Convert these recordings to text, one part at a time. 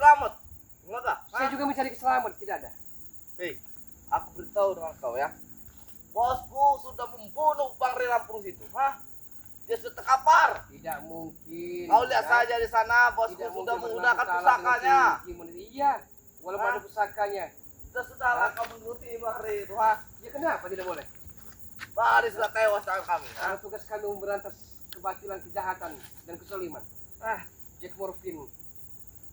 selamat. Enggak? Saya juga mencari keselamatan, tidak ada. Hei, aku beritahu dengan kau ya. Bosku sudah membunuh Bangre Lampung situ. Hah? Dia sudah terkapar. Tidak mungkin. Kau lihat saja di sana, bosku Tidak sudah mungkin menggunakan pernah kalah pusakanya. dengan si Iya, walaupun ada pusakanya. Sudahlah kau mengikuti Bangre itu, ha? Ya kenapa tidak boleh? Bangre sudah tewas tangan kami. Karena tugas kami memberantas kebatilan, kejahatan, dan kesoliman. Jack Morfin,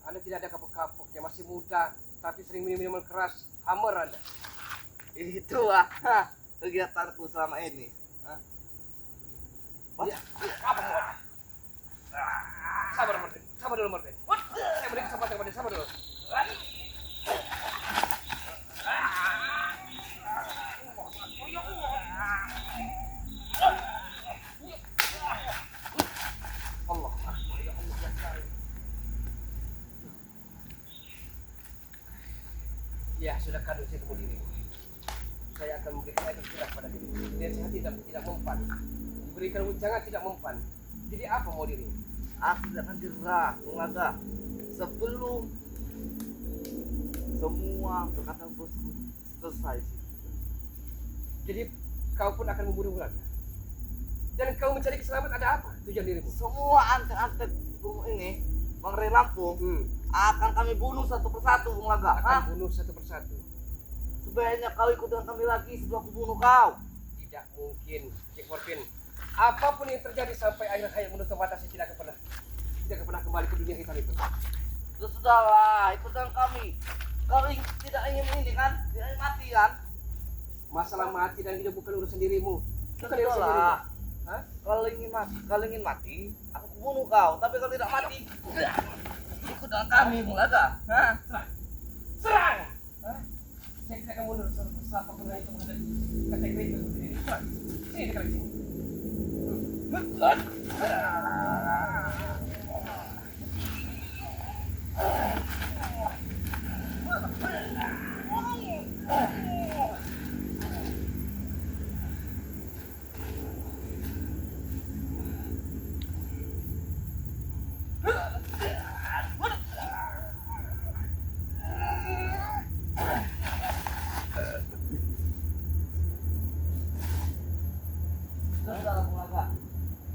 Anda tidak ada kapok-kapoknya, masih muda, tapi sering minum minuman keras, hammer Anda. Itu kegiatanku selama ini. Ya, apa mau Anda? Sabar, Morfin. Sabar dulu, Morfin. Saya beri kesempatan kepada sabar dulu. Allah Akbar, ya Allah, ya Karim. Ya, sudah kadung saya temu dirimu. Saya akan memberikan efek jerak pada dirimu. Dan saya tidak mempan. Diberikan ujangan tidak mempan. Jadi apa mau dirimu? Aku tidak akan jerah, Mulaga. Sebelum semua perkataan bosku selesai sih. Jadi kau pun akan membunuh Wulan. Dan kau mencari keselamatan, ada apa tujuan dirimu? Semua antek-antek ini Bangre Lampung akan kami bunuh satu persatu, Bung Laga. Akan bunuh satu persatu. Sebaiknya kau ikut dengan kami lagi sebelum aku bunuh kau. Tidak mungkin, Jack Morfin. Apapun yang terjadi sampai akhir hayat menutup mata, saya tidak akan pernah kembali ke dunia hitam itu. Sudahlah, ikut dengan kami. Kau tidak ingin ini kan? Tidak ingin mati kan? Masalah mati dan hidup bukan urusan dirimu. Bukan urusan dirimu. Sudahlah. Hah? Kalau ingin mati, aku bunuh kau. Tapi kalau tidak mati, ikut dengan kami, Bung Laga. Serang! Hah? Saya tidak akan mundur setelah penggunaan itu menghadapi kategori itu sendiri. Serang! Sini dekat sini. Sudahlah, Bung Laga.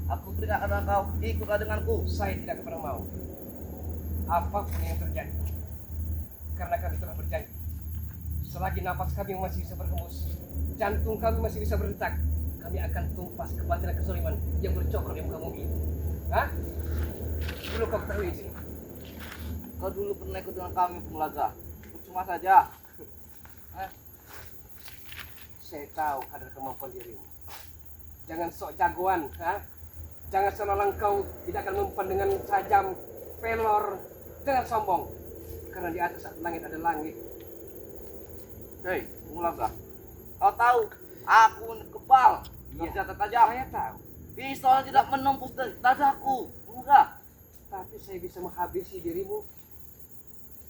Aku peringatkan dengan kau, ikutlah denganku. Saya tidak akan pernah mau. Apapun yang terjadi. Karena kami telah berjanji. Selagi nafas kami masih bisa berhembus, jantung kami masih bisa berdetak, kami akan tumpas kebatilan kesoliman yang bercokol di muka bumi ini. Hah? Dulu kau ketahui ini. Kau dulu pernah ikut dengan kami, Bung Laga. Percuma saja. Saya tahu kadar kemampuan dirimu. Jangan sok jagoan, Jangan seolah kau tidak akan mempan dengan sajam, pelor, dengan sombong. Karena di atas langit ada langit. Hei, Bung Laga. Kau tahu, aku kebal. Senjata tajam. Saya tahu. Pisau tidak menembus dadaku, Bung Laga. Tapi saya bisa menghabisi dirimu.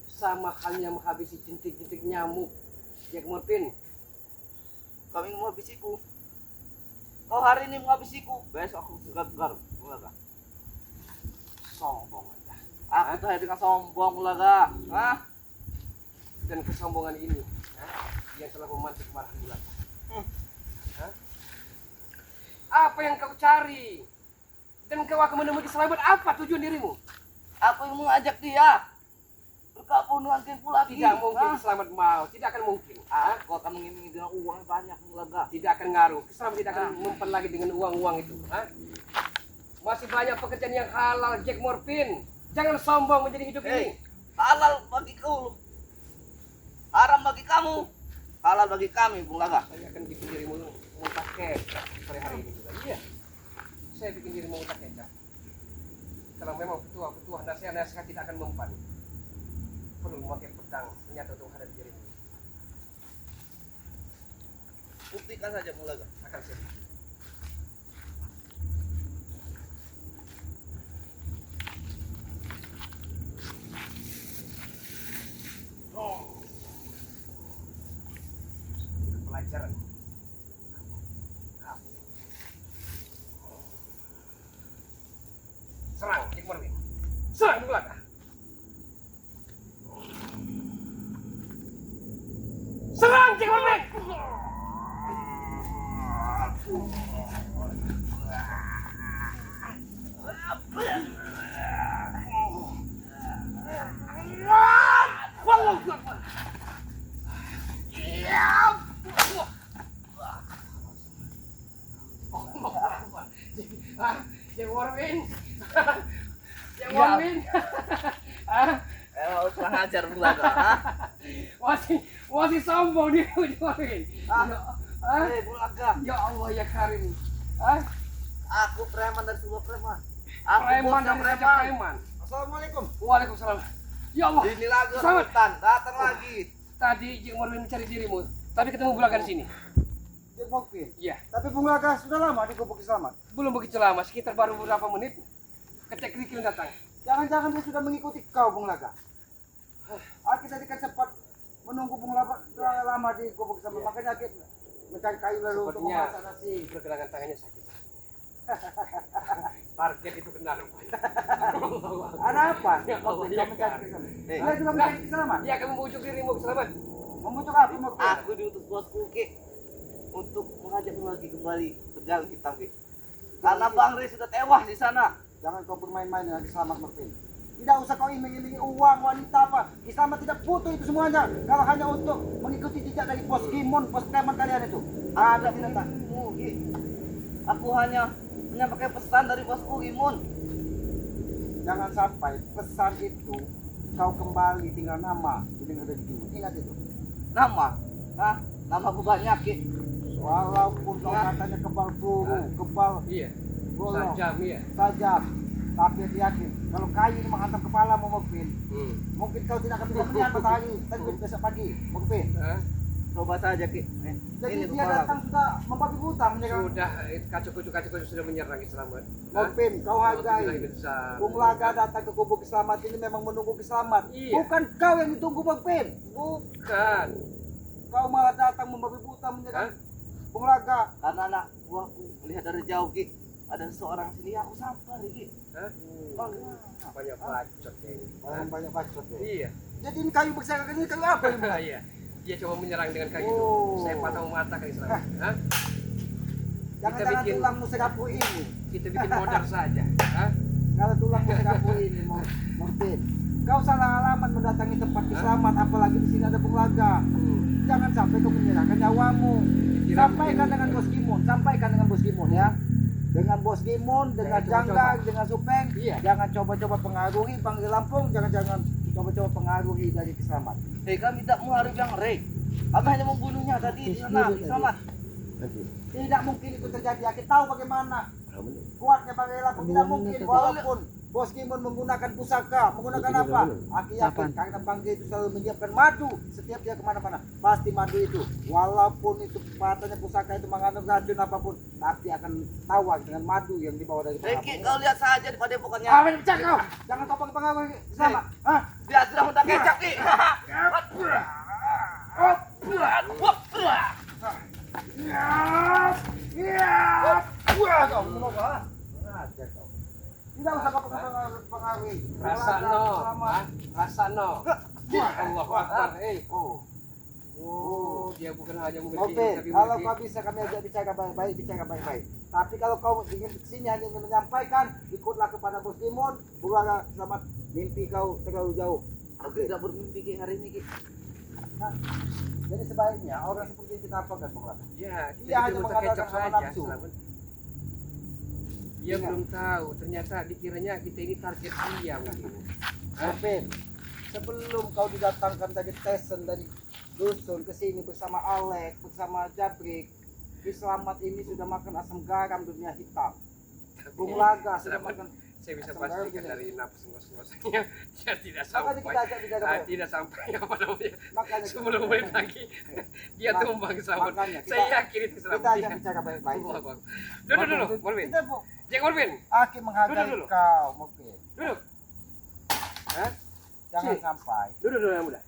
Sama halnya menghabisi jentik-jentik nyamuk. Jack Morfin. Kau ingin menghabisiku. Kau hari ini menghabisiku, besok aku segar-segar, Bung Laga. Sombong Anda. Aku tuh dengan sombong, Bung Laga. Dan kesombongan ini yang telah memancing kemarahan Wulan. Apa yang kau cari? Dan kau akan menemui keselamatan, apa tujuan dirimu? Aku ingin mengajak dia bergabung dengan gengku lagi. Tidak mungkin selamat mau, tidak akan mungkin. Aku akan mengiringi dengan uang yang banyak, Bung Laga. Tidak akan ngaruh, keselamatan tidak akan mempan lagi dengan uang-uang itu. Masih banyak pekerjaan yang halal, Jack Morfin. Jangan sombong menjadi hidup ini. Halal bagiku, haram bagi kamu, halal bagi kami, Bung Laga. Saya akan bikin dirimu muntah kecap sore hari ini juga. Iya, saya bikin dirimu muntah kecap. Kalau memang petua-petua nasihat-nasihat tidak akan mempan, perlu memakai pedang senjata untuk menghadapi dirimu. Buktikan saja, Bung Laga. Akan saya bikin. Pelajaran. Serang, Jack Morfin. Serang, Bung Laga. Cik Marvin. Cik Marvin. Cik Marvin. Kurang ajar Bulaga. Masih sombong dia Cik Marvin. Bulaga. Ya Allah ya Karim. Aku preman dari sebuah preman. Aku Preman bosnya dan preman. preman. Assalamualaikum. Waalaikumsalam. Ya Allah. Ini lagi Selamat. hutan, datang lagi. Tadi Cik Marvin mencari dirimu, tapi ketemu Bulaga di sini. Cik Mokpin. Iya. Tapi Bung Laga sudah lama di Gubuk Selamat. Belum begitu lama, sekitar baru beberapa menit. Ketek Rikil datang. Jangan-jangan dia sudah mengikuti kau, Bung Laga. Kita tadi kan sempat menunggu Bung Laga lama di Gubuk Selamat. Iya. Makanya kita mencari kayu lalu untuk Sepertinya memasak nasi. pergelangan tangannya sakit. Target itu kena rupanya. Ada apa? Ya Allah, Mokpin, ya kau mencari kan. keselamatan. Nih. Dia juga mencari keselamatan. Dia akan membujuk dirimu selamat. Membutuh apa, Mokpin? Aku diutus bosku Ki untuk mengajakmu lagi kembali berjalan hitam Ki. Karena Bang Rey sudah tewas di sana. Jangan kau bermain-main dengan Selamat, Mokpin. Tidak usah kau iming-imingi uang, wanita apa. Selamat tidak butuh itu semuanya. Kalau hanya untuk mengikuti jejak dari bos Gimon, bos preman kalian itu. Ada tidak tak? Ki. Aku hanya menyampaikan pesan dari bosku Gimun. Jangan sampai pesan itu kau kembali tinggal nama dengan ada di Gimon. Ingat itu. Nama? Hah? Namaku banyak Ki. Walaupun kau katanya kebal peluru, kebal Iya. golok, Sajam iya. tajam, tapi yakin kalau kayu ini menghantam kepalamu, Mokpin, Hmm. mungkin kau tidak akan bisa melihat matahari terbit besok pagi, Mokpin. Hah? Coba saja Ki. Jadi Ini dia kepala. datang sudah membabi buta menyerang. Sudah kacau-kacau sudah menyerang selamat. Mokpin, kau hargai. Bung Laga datang ke Gubuk Selamat ini memang menunggu Selamat. Iya. Bukan kau yang ditunggu, Mokpin. Bukan. Kau malah datang membabi buta menyerang Hah? Bung Laga. Karena anak buahku melihat dari jauh Ki. Ada seorang sini aku sampar Ki. Hah? Banyak bacot ya ini. Banyak bacot ya. Iya. Jadi ini kayu berserakan ini kayu apa ini? Iya. Dia coba menyerang dengan kayak gitu. Oh. Saya patah mata kali selamat. Hah? Jangan-jangan bikin- tulangmu segapu ini. Kita bikin modal saja. Hah? Kalau tulangmu segapu ini, Mokpin. Kau salah alamat mendatangi tempat Selamat, apalagi di sini ada Bung Laga. Hmm. Jangan sampai kau menyerahkan nyawamu. Dikira Sampaikan mungkin- dengan Bos Gimon, sampaikan dengan Bos Gimon ya. Dengan Bos Gimon, dengan Jangan Jangga, coba-coba. dengan Supeng. Iya. Jangan coba-coba pengaruhi Panggil Lampung, jangan coba-coba pengaruhi dari Selamat. Hei, kami tidak mengharap yang Rey. Kami hanya membunuhnya tadi di sana. Selamat. Tidak mungkin itu terjadi. Kita tahu bagaimana kuatnya Panggil Lampung. Tidak mungkin walaupun Bos Gimon menggunakan pusaka, menggunakan apa? Aku yakin karena Bangke itu selalu menyiapkan madu setiap dia kemana-mana. Pasti madu itu, walaupun itu katanya pusaka itu mengandung racun apapun, tapi akan tawar dengan madu yang dibawa dari Hei Ki, Lampung. kau lihat saja di padepokannya. Ah, pecah kau! Jangan kau pengaruhi Selamat. Hah? Dia sudah hendak kecap Ki. Wah, kau mau apa? Aja kau. Tidak usah kau pengaruhi. Rasano. Selamat. Hah? Rasano. Allahu Akbar. Oh. Oh, dia bukan hanya memiliki Oke, tapi kalau memiliki- kau bisa kami ajak bicara baik-baik, bicara baik-baik. Tapi kalau kau ingin kesini hanya ingin menyampaikan, ikutlah kepada Bos Timon, bukan selamat mimpi kau terlalu jauh. Aku tidak bermimpi Ki hari ini Ki. Nah, jadi sebaiknya orang seperti kita apakan, Bung Laka? Ya, kita Dia hanya cuma mengandalkan terkecoh hawa saja. nafsu. Selamat. Dia Ingat. belum tahu, ternyata dikiranya kita ini target dia mungkin. Hah? Alvin, sebelum kau didatangkan dari Tesen dari dusun ke sini bersama Alek, bersama Jabrik, di Selamat ini sudah makan asam garam dunia hitam. Bung Laga sudah Selamat. makan. Saya bisa Asam pastikan garam dari nafas ngos-ngosnya dia tidak Makanya sampai. kita ajak bicara baik. Tidak sampai apa namanya. Makanya 10 menit lagi dia Mak- tumbang selamat. makanya kita- Saya yakin itu selamat. kita ajak bicara baik-baik. Allah Akbar. Duduk dulu, Morvin. Kita Bu, Jack Morvin, Aki menghargai Duduk dulu. kau, Mokpin. duduk. Hah? Jangan Si. sampai, Duduk dulu yang muda.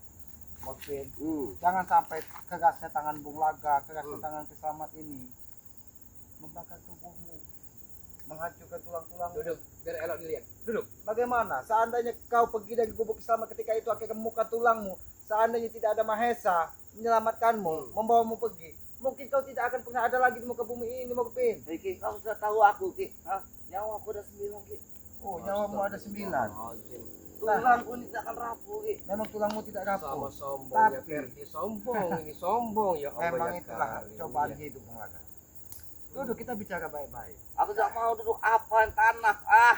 Mokpin. Hmm. Jangan sampai kerasnya tangan Bung Laga, kerasnya Hmm. tangan Keselamat ini membakar tubuhmu, menghancurkan tulang-tulang. Duduk, biar elok dilihat. Duduk. Bagaimana? Seandainya kau pergi dari gubuk Keselamat ketika itu akan kemuka tulangmu. Seandainya tidak ada Mahesa, menyelamatkanmu, membawamu pergi, mungkin kau tidak akan pernah ada lagi di muka bumi ini, Morfin. Ki, kau sudah tahu aku, Ki. Hah? Nyawa aku ada 9, Ki. Oh, nyawamu ada 9. Tulangku ini tidak akan rapuh, Ki. Memang tulangmu tidak Sama rapuh. sombongnya Tapi- Ferdi, sombong ini sombong ya Allah. Memang ya itulah kali. cobaan Iya. hidup, Bung Laga. Duduk, kita bicara baik-baik. Aku tidak mau duduk apa tanah. Ah,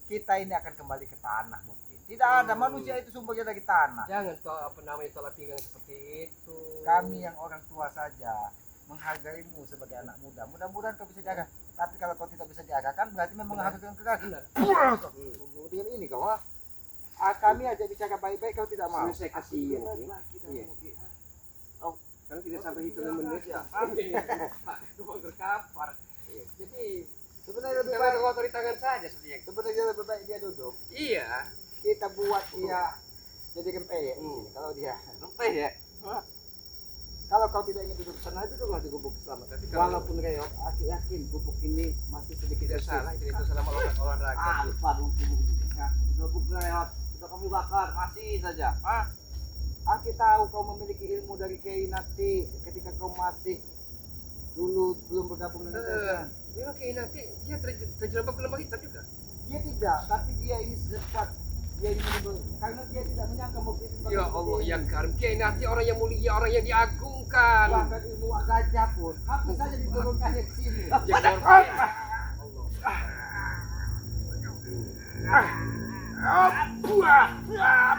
Kita ini akan kembali ke tanah, Morfin. Tidak ada manusia itu sumbernya dari tanah. Jangan apa namanya tolak pinggang seperti itu. Kami yang orang tua saja menghargaimu sebagai anak muda. Mudah-mudahan kau bisa jaga. Tapi kalau kau tidak bisa jaga, kan berarti memang Benar. harus dengan keras. Benar. Dengan ini kau, ha? Kami aja bicara baik-baik, kau tidak mau. Saya kasihan ini. Iya. Karena tidak sampai hitungan menit ya. Cuma berkapar. Jadi Sebenarnya lebih kita baik, mengotori tangan saja seperti yang. sebenarnya lebih baik dia duduk. Iya. Kita buat dia jadi rempeyek. Kalau dia, sampai ya. kalau kau tidak ingin duduk sana, duduklah di gubuk selamat. Tapi kalau Walaupun reok, aku yakin gubuk ini masih sedikit tidak salah, itu salah olahraga. Ah, lupa dulu. Ya, udah bukan lewat. Sudah kami bakar, masih saja. Hah? Aku tahu kau memiliki ilmu dari Kiai Nati ketika kau masih dulu belum bergabung dengan Desa. Memang kayak nanti dia terjerembab ke lembah hitam juga. Dia tidak, tapi dia ini sempat dia ini karena dia tidak menyangka mungkin Ya Allah ya karim, kayak nanti orang yang mulia, orang yang diagungkan. bahkan ilmu gajah pun hampir saja diturunkan ke sini. Ya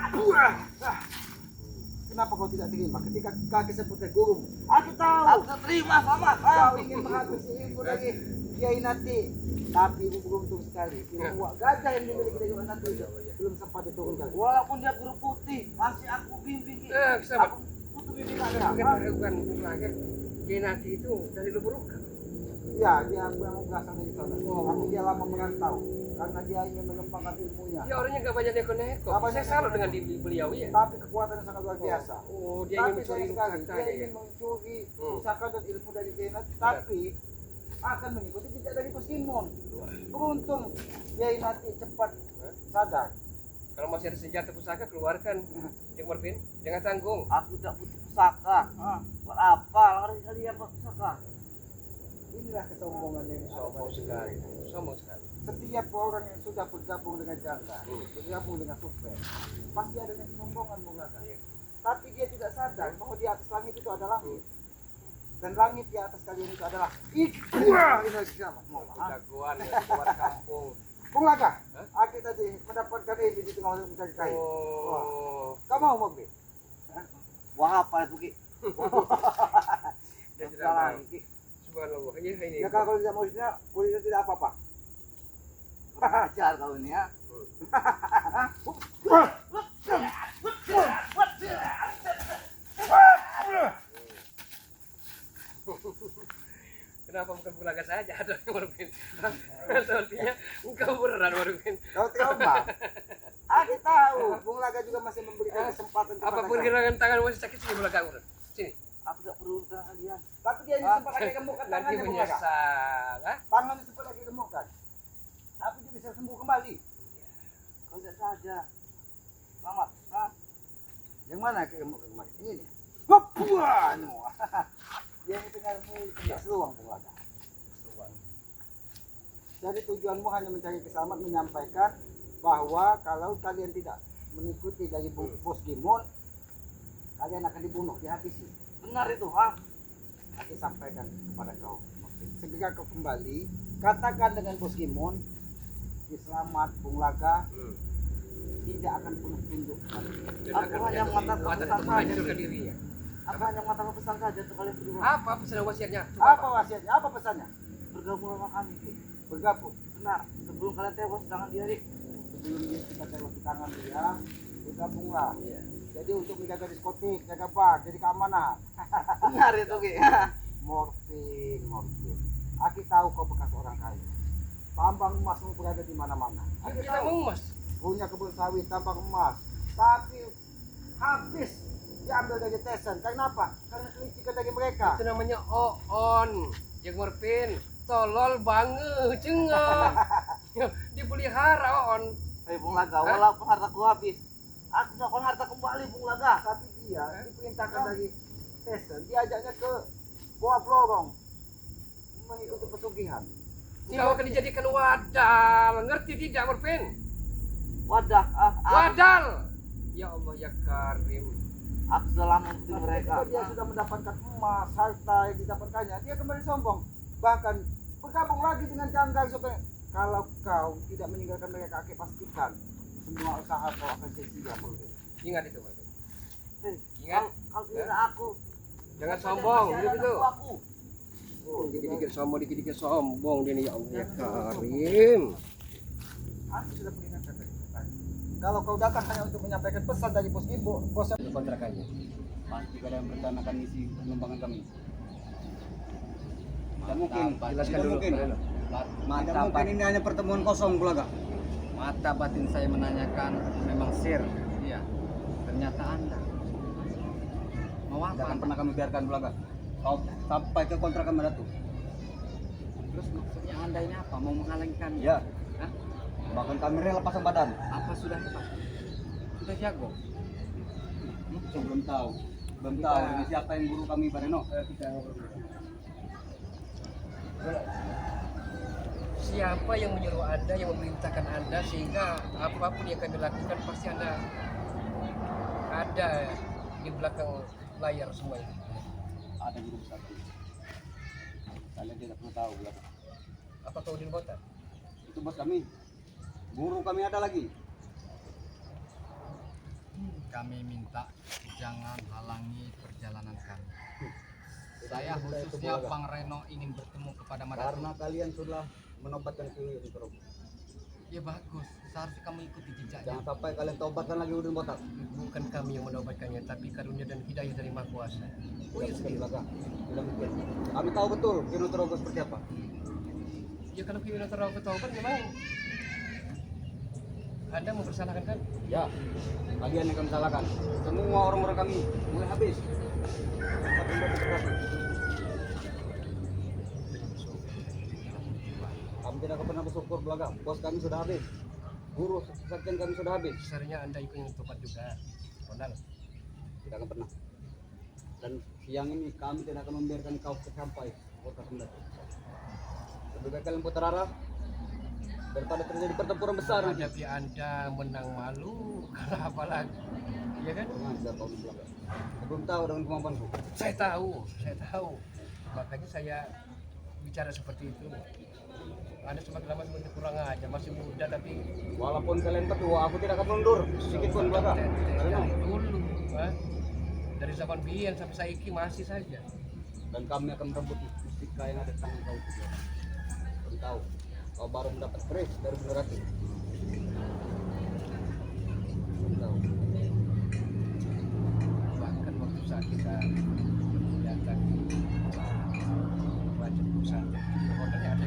Allah. Kenapa kau tidak terima ketika kaki seputar gurumu? Aku tahu Aku tidak terima sama. kau ingin menghabisi ilmu dari Kiai Nati, tapi beruntung sekali ilmu gajah yang dimiliki dari Kiai Nati itu belum sempat diturunkan. Walaupun dia guru putih, masih aku bimbing, Ki. Sahabat. Aku butuh bimbingan. Bukan olahraga. Kayak nanti itu dari Luburuka. Ya, dia memang berasal dari sana. Tapi dia lama merantau karena dia ingin mengembangkan ilmunya. Dia orangnya gak banyak neko-neko. Gak banyak Saya salut neko-neko. dengan beliau ya. Tapi kekuatannya sangat luar biasa. Oh, dia ingin Tapi mencuri sayang sekali, pusaka dia ya. ingin mencuri Hmm. pusaka dan ilmu dari Kiai, tapi akan mengikuti jejak dari Poskimon. Beruntung Kiai nanti cepat sadar. Kalau masih ada senjata pusaka keluarkan. Yang Marvin, jangan tanggung. Aku tidak butuh pusaka. Buat apa? Lari kalian buat pusaka. Inilah kesombongan yang Sombong sekali. Sombong sekali. Setiap orang yang sudah bergabung dengan Jangga, bergabung dengan Super, pasti adanya kesombongan mengatakan. Iya. Tapi dia tidak sadar bahwa di atas langit itu ada langit. Dan langit di atas kalian itu adalah ini lagi sama. Jagoan ya, keluar kampung. Bung Laga, Hah? aku tadi mendapatkan ini di tengah mencari kayu. Oh. Kau mau mobil? Wah, apa itu, Ki? Dia tidak Salah, mau. Ki. Subhanallah. Ini ini. Ya kalau tidak mau isinya, kulitnya tidak apa-apa. Kurang ajar kau ini ya. Kenapa bukan bulaga saja ada yang Marvin? Sepertinya engkau beneran Marvin. Kau coba. Aku tahu, Bung Laga juga masih memberikan kesempatan kepada Apa kau. pergerakan tangan masih sakit sini bulaga urut. Sini. Aku tidak perlu dengan kalian. Tapi dia ini sempat lagi gemukkan Nanti tangannya, Bung Laga. menyesal. Hah? Tangannya sempat lagi gemukkan. Tapi dia bisa sembuh kembali. Kau tidak saja. Selamat. Hah? Yang mana gemukkan kembali? Ini nih. Wah, dia ini tinggal seluang, Bung Laga. Jadi tujuanmu hanya mencari keselamat, menyampaikan bahwa kalau kalian tidak mengikuti dari bos Gimon, kalian akan dibunuh, dihabisi. Benar itu, ha? Aku sampaikan kepada kau. Segera kau kembali, katakan dengan bos Gimon, Selamat Bung Laga tidak akan pernah tunduk. Aku hanya mengatakan pesan saja. menghancurkan dirinya. Aku hanya mengatakan pesan saja untuk kalian berdua. Apa pesan wasiatnya? Apa wasiatnya? Apa pesannya? Bergabung sama kami, Ki. Bergabung. Benar. Sebelum kalian tewas di tangan dia, Ki. Sebelum dia kita tewas di tangan dia, bergabunglah. Iya. Jadi untuk menjaga diskotik, jaga bar, jadi keamanan. Benar itu, Ki. Morfin. Aku tahu kau bekas orang kaya. Tambang emasmu berada di mana-mana. Aku Kita tahu. mau emas. Punya kebun sawit, tambang emas. Tapi habis diambil dari Tesan. Kenapa? Karena kelicikan dari mereka. Itu namanya oon. Yang Marvin. Tolol banget, cengeng. Dipelihara oon. Hei, Bung Laga, walaupun hartaku habis, aku dapat harta kembali, Bung Laga. Tapi Iya, diperintahkan dari Tyson, diajaknya ke Goa Blorong mengikuti pesugihan. Kau akan dijadikan wadal, ngerti tidak Morpen? Wadah, Wadal. Ya Allah ya Karim. aku telah mengikuti mereka. Ketika dia sudah mendapatkan emas, harta yang didapatkannya, dia kembali sombong. Bahkan bergabung lagi dengan Janggang supaya kalau kau tidak meninggalkan mereka, aku pastikan semua usaha kau akan sia-sia. Ingat itu Morpen. Ingat, kalau tidak aku. Jangan sombong, Jangan hidup itu. aku. Oh, dikit-dikit sombong dia nih ya Allah ya Karim. Aku sudah mengingatkan tadi. Kalau kau datang hanya untuk menyampaikan pesan dari bos ibu, bos Itu kontrakannya. Pasti kalian merencanakan misi pengembangan kami. Tidak mungkin, Jelaskan tidak dulu. mungkin. Moreno. Tidak mungkin ini hanya pertemuan kosong, Bulaga. Mata batin saya menanyakan, memang sir. Iya. Ternyata Anda. Mau apa? Tidak akan pernah kami biarkan, Bulaga. Kau sampai ke kontrakan Madatu. Terus maksudnya Anda ini apa? Mau menghalangi kami? Ya. Hah? Bahkan kami rela pasang badan. Apa sudah hebat? Sudah jago? Belum tahu. Belum tahu ini siapa yang guru kami, Pak Reno. Siapa yang menyuruh Anda, yang memerintahkan Anda sehingga apapun yang kami lakukan pasti Anda ada di belakang layar semua ini. Ada guru besar kami. Kalian tidak perlu tahu, Bulaga. Apa kau di kota? Itu bos kami. Guru kami ada lagi. Kami minta jangan halangi perjalanan kami. Saya khususnya Bang Reno ingin bertemu kepada Madatu. Karena kalian sudah menobatkan Kiwi Untoro. Ya bagus, seharusnya kamu ikuti jejaknya. Jangan sampai kalian tobatkan lagi Udin Botak. Bukan kami yang menobatkannya, tapi karunia dan hidayah dari Maha Kuasa. Oh iya sendiri. Tidak mungkin. Kami tahu betul Kiwi Untoro seperti apa. Ya kalau kita tahu ketahuan memang Anda mempersalahkan kami. Ya, kalian yang kami salahkan. Semua orang-orang kami mulai habis. Kami tidak akan pernah bersyukur belakang. Bos kami sudah habis. Guru sekjen kami sudah habis. Besarnya Anda ikut yang tobat juga. Ronald. Tidak akan pernah. Dan siang ini kami tidak akan membiarkan kau sampai kota Kendati. Lebih baik kalian putar arah daripada terjadi pertempuran besar nanti. Hadapi Anda menang malu, kalah apa lagi? Iya kan? Jangan sudah tahu di belakang. Saya belum tahu dengan kemampuanku. Saya tahu. Makanya saya bicara seperti itu. Anda semakin lama semakin kurang aja, masih muda tapi Walaupun kalian berdua, aku tidak akan mundur sedikit pun belakang. Karena dari dulu, ha? Dari zaman Bian sampai saiki masih saja. dan kami akan merebut mustika yang ada di tangan kau itu. Belum tahu. Kau baru mendapat kris dari generasi. Belum tahu. Bahkan waktu saat kita datang wajib pusat, hotelnya ada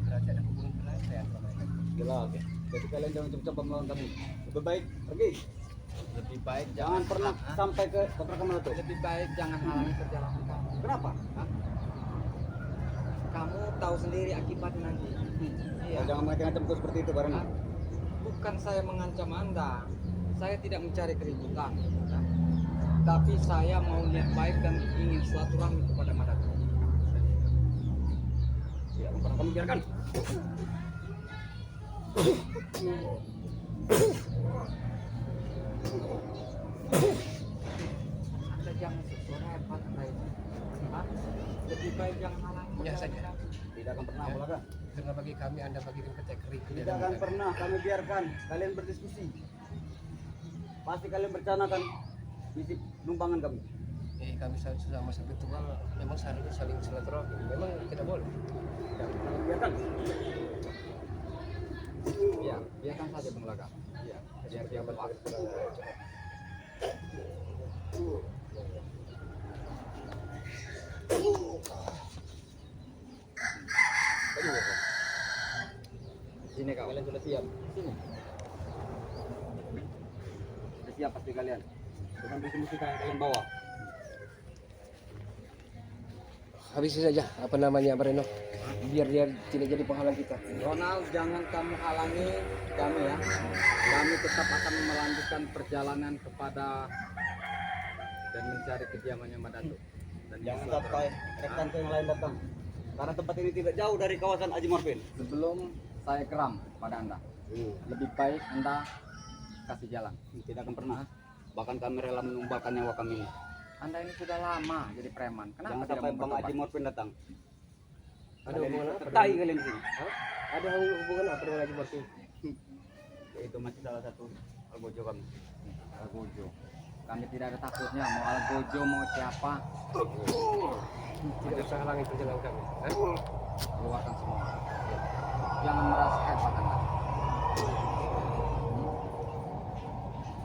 berarti ada hubungan kerajaan sama mereka. Gila, oke. Jadi kalian jangan coba-coba melawan kami. Lebih baik pergi. Lebih baik jangan pernah sampai ke kontrakan Melatu. Lebih baik jangan halangi perjalanan kamu. Kenapa? Hah? Kamu tahu sendiri akibat nanti. Iya. Jangan mengancam-ancamku seperti itu, Barang. Bukan saya mengancam Anda. Saya tidak mencari keributan. Ya. Tapi saya mau niat baik dan ingin silaturahmi kepada Madatu. Ya, pernah kamu biarkan. Anda jangan sesuara hebat Anda itu. Hah? Lebih baik jangan halangi. Ya saja. Tidak akan pernah, Ya. Bulaga. Karena bagi kami Anda bagikan kategori Tidak akan pernah kami biarkan kalian berdiskusi. Pasti kalian berencanakan misi penumpangan kami. Kami sama spiritual memang seharusnya saling silaturahmi. Memang tidak boleh. Tidak akan kami biarkan. Iya, biarkan saja Bang Laga. Iya, biar dia berpaksa. Sini kak, kalian sudah siap. Sini. Sudah siap pasti kalian. Dengan musik yang kalian bawa. Habisi saja apa namanya Bareno. Biar dia tidak jadi penghalang kita. Ronald, jangan kamu halangi kami ya. Kami ini tetap akan melanjutkan perjalanan kepada dan mencari kediamannya Madatuk. Dan Jangan juga sampai rekan yang lain datang. Karena tempat ini tidak jauh dari kawasan Haji Morfin. sebelum saya geram pada Anda, lebih baik Anda kasih jalan. Tidak akan pernah. Bahkan kami rela menumbangkan nyawa kami. Anda ini sudah lama jadi preman. Kenapa Jangan tidak sampai mau Bang bertobat? Haji Morfin datang. Ada hubungan apa? Tai kalian di sini. Ada hubungan apa dengan Haji Morfin? Itu masih salah satu algojo kami. Algojo. Kami tidak ada takutnya mau Algojo mau siapa. Tidak usah halangi perjalanan kami. Keluarkan semua. Jangan merasa hebat Anda.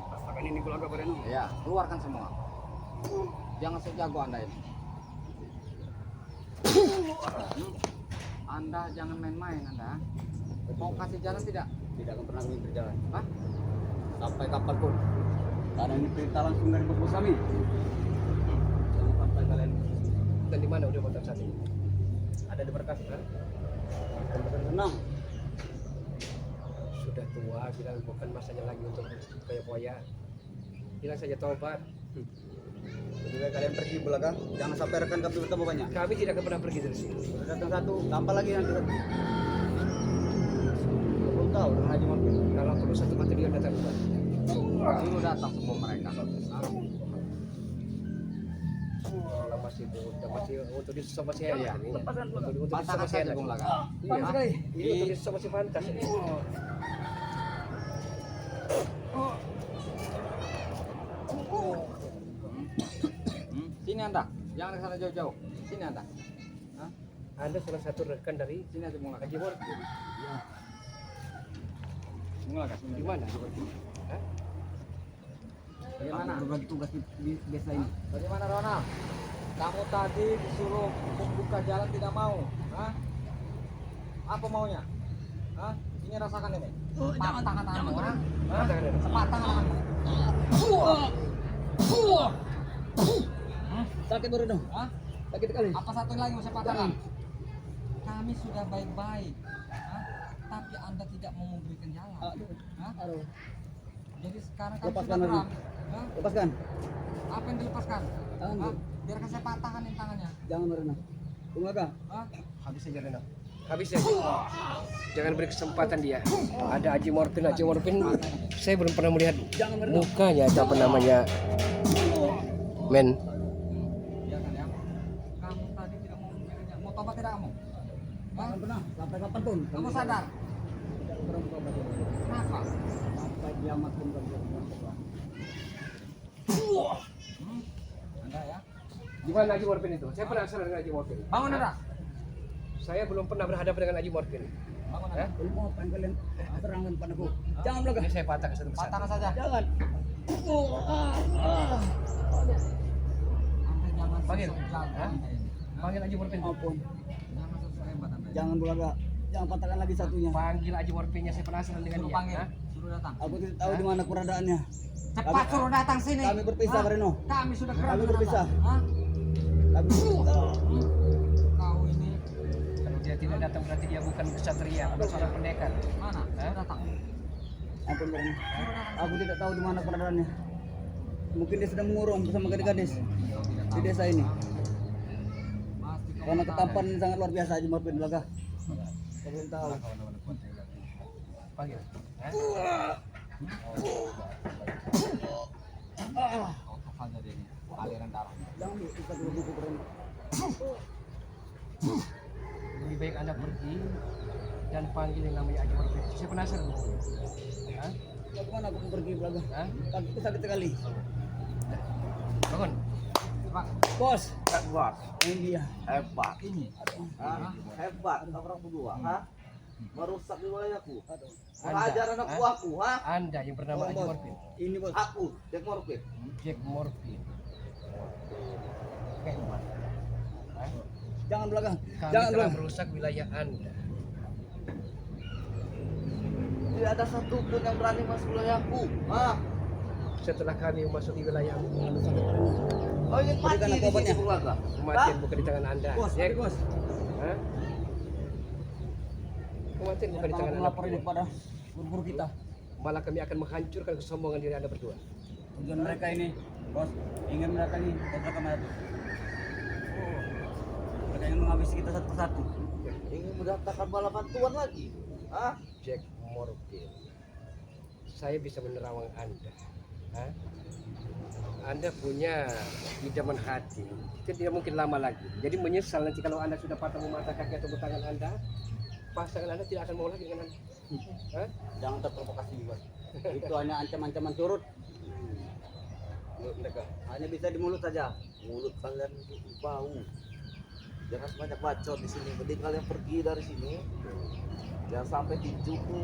Rasakan ini keluarga Bareno. Ya, keluarkan semua. Jangan sejago Anda ini. Anda jangan main-main Anda. Mau kasih jalan tidak? Tidak akan pernah kami berjalan. Hah? Sampai kapanpun. Karena ini perintah langsung dari bos kami. Jangan sampai kalian Dan di mana udah kontak saat ini? ada di berkas kan? Tenang. Sudah tua, bilang bukan masanya lagi untuk kayak poya. Bilang saja tobat. Lebih baik kalian pergi belakang. Jangan sampai rekan kami bertemu banyak. Kami tidak akan pernah pergi dari sini. Sudah datang satu, tambah lagi nanti. Belum tahu dengan Haji Morfin. Kalau perlu satu batalion datang kembali. Suruh datang semua mereka. Hah? Kalau masih masih untuk disesama si Iya. ini. Untuk Patahkan disesama si saja Bung Laga. Iya. Ini untuk disesama si Fantas ini. Sini Anda. Jangan ke sana jauh-jauh. Sini Anda. Hah? Anda salah satu rekan dari Sini aja Bung Laga. Haji Morfin. Bung Laga, sini. Di mana? Hah? Bagaimana? Berbagi tugas di desa ini. Bagaimana Ronald? Kamu tadi disuruh membuka jalan tidak mau. Hah? Apa maunya? Hah? Ini rasakan ini. Patah tanganmu, ha? Hah? Sepatah tanganmu. Sakit baru dong. Hah? Sakit kali. Apa satu lagi mau saya patahkan? Kami sudah baik-baik. Hah? Tapi Anda tidak mau memberikan jalan. Hah? Aduh. Jadi sekarang kami Lepaskan sudah lagi. geram. Hah? Lepaskan. Apa yang dilepaskan? Tangan, Hah? Bu. Biarkan saya patahkan yang tangannya. Jangan Bareno. Tunggu Hah? Habis saja Renal. Habis saja. Jangan beri kesempatan dia. Ada Haji Morfin. Saya belum pernah melihat mukanya atau apa namanya. Men. Iya kan ya? Kamu tadi tidak mau memberikannya. Mau tobat tidak kamu? Hah? Jangan pernah. Sampai kapan pun. Kamu sadar? Tidak pernah bertobat. Kenapa? Sampai kiamat pun kami tidak pernah bertobat. Anda ya? Di mana Haji Morfin itu? Saya penasaran dengan Haji Morfin. Bangun Anda. Saya belum pernah berhadapan dengan Haji Morfin. Bangun Anda. Belum mau apa yang kalian terangkan padaku. Jangan belakang. Ini saya patah ke satu persatu. Patahkan saja. Jangan. Anda jangan Panggil. sosok jago Hah? Anda ini. Panggil Haji Morfin. Ampun. Jangan sosok hebat Anda ini. Jangan belaga. Jangan patahkan lagi satunya. Panggil Haji Morfinnya. Saya penasaran dengan Suruh dia. panggil. Hah? Suruh datang. Aku tidak tahu di mana keberadaannya. Cepat suruh datang sini. Kami berpisah, Hah? Bareno. Kami sudah keram Kami dengan berpisah. Anda. Hah? Kami Kau ini Kalau dia tidak datang berarti dia bukan kesatria atau seorang pendekar. mana? Suruh datang. Ampun Bareno. Aku tidak tahu di mana keberadaannya. Mungkin dia sedang mengurung bersama gadis-gadis di desa ini. Pasti kau Karena tahu. ketampanan ini sangat luar biasa Haji Morfin belaga. Kau belum tahu. Panggil. Hah? Untuk saja dia ini. Aliran darah. Jangan kita dulu buku Bareno. Lebih baik Anda pergi dan panggil yang namanya Haji Morfin. Saya penasaran. Hah? Bagaimana aku mau pergi belaga? Hah? Kakiku sakit sekali. Bangun. Pak, Bos, Hebat. ini dia. Hebat. ini. Hah? Hebat. Orang berdua. Hah? Merusak wilayahku. Aduh. Mengajar anak buahku. Hah? Anda yang bernama Haji Bos, Morfin. ini bos. Aku, Jack Morfin. Jack Morfin. Hebat. Hah? Jangan belakang. Kami Jangan telah belakang. merusak wilayah Anda. Tidak ada satupun yang berani masuk wilayahku. Hah? Setelah kami memasuki wilayahmu, Kau ingin mati Berikan di aku obatnya. sini, Bulaga? kematian bukan di tangan Anda. Bos, Jack. mari, bos. Hah? Kematian bukan di tangan Jangan Anda. melapor ini kepada guru-guru kita. malah kami akan menghancurkan kesombongan diri Anda berdua. Tujuan mereka ini, bos, ingin mereka ini kontrakan itu. Mereka ingin menghabisi kita satu persatu. Ingin mendatangkan balapan Tuhan lagi. Hah? Jack Morgan, saya bisa menerawang Anda. Hah? Anda punya idaman hati, itu tidak mungkin lama lagi. Jadi menyesal nanti kalau Anda sudah patah mematah kaki atau tangan Anda, pasangan Anda tidak akan mau lagi dengan Anda. Hah? Jangan terprovokasi, bos. Itu hanya ancaman-ancaman turut. Mereka Hanya bisa di mulut saja. Mulut kalian bau. Jangan banyak bacot di sini. Mending kalian pergi dari sini. Jangan sampai tinjuku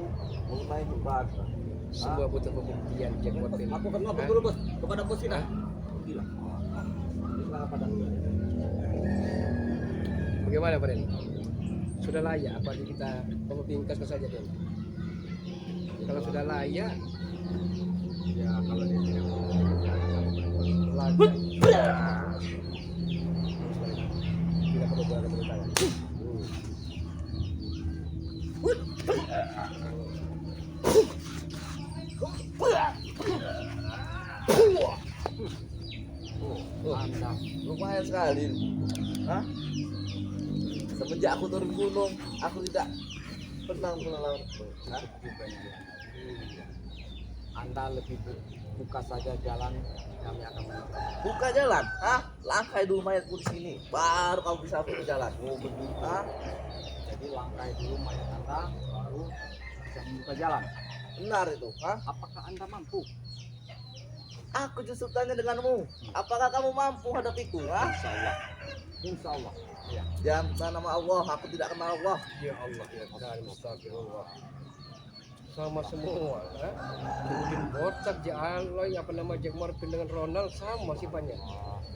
mengenai pembatas. semua butuh pembuktian Jack Morgan. Aku akan ngomong dulu, bos, kepada bos kita. Gila. Ini pada Bagaimana Pak Den? Sudah layak apa kita pingkaskan saja Den? Kalau sudah layak, ya kalau dia tidak mau layak. Tidak perlu berada di tangan. Mantap. Lumayan sekali. Hah? Semenjak aku turun gunung, aku tidak pernah melawan. Hah? Anda lebih buka saja jalan, kami akan menemukan. Buka jalan, hah? Langkai dulu mayatku di sini, baru kamu bisa buka jalan. Oh begitu. Hah? Jadi langkai dulu mayat Anda, baru bisa membuka jalan. Benar itu, hah? Apakah Anda mampu? Aku justru tanya denganmu, apakah kamu mampu hadapiku, hah? Insya Allah. Insya Allah. Ya. Jangan nama Allah, aku tidak kenal Allah. Ya Allah, ya Tuhan, astagfirullah. Sama semua, kan? Kemudian botak, Aloy, apa nama Jack Morgan dengan Ronald sama sifatnya.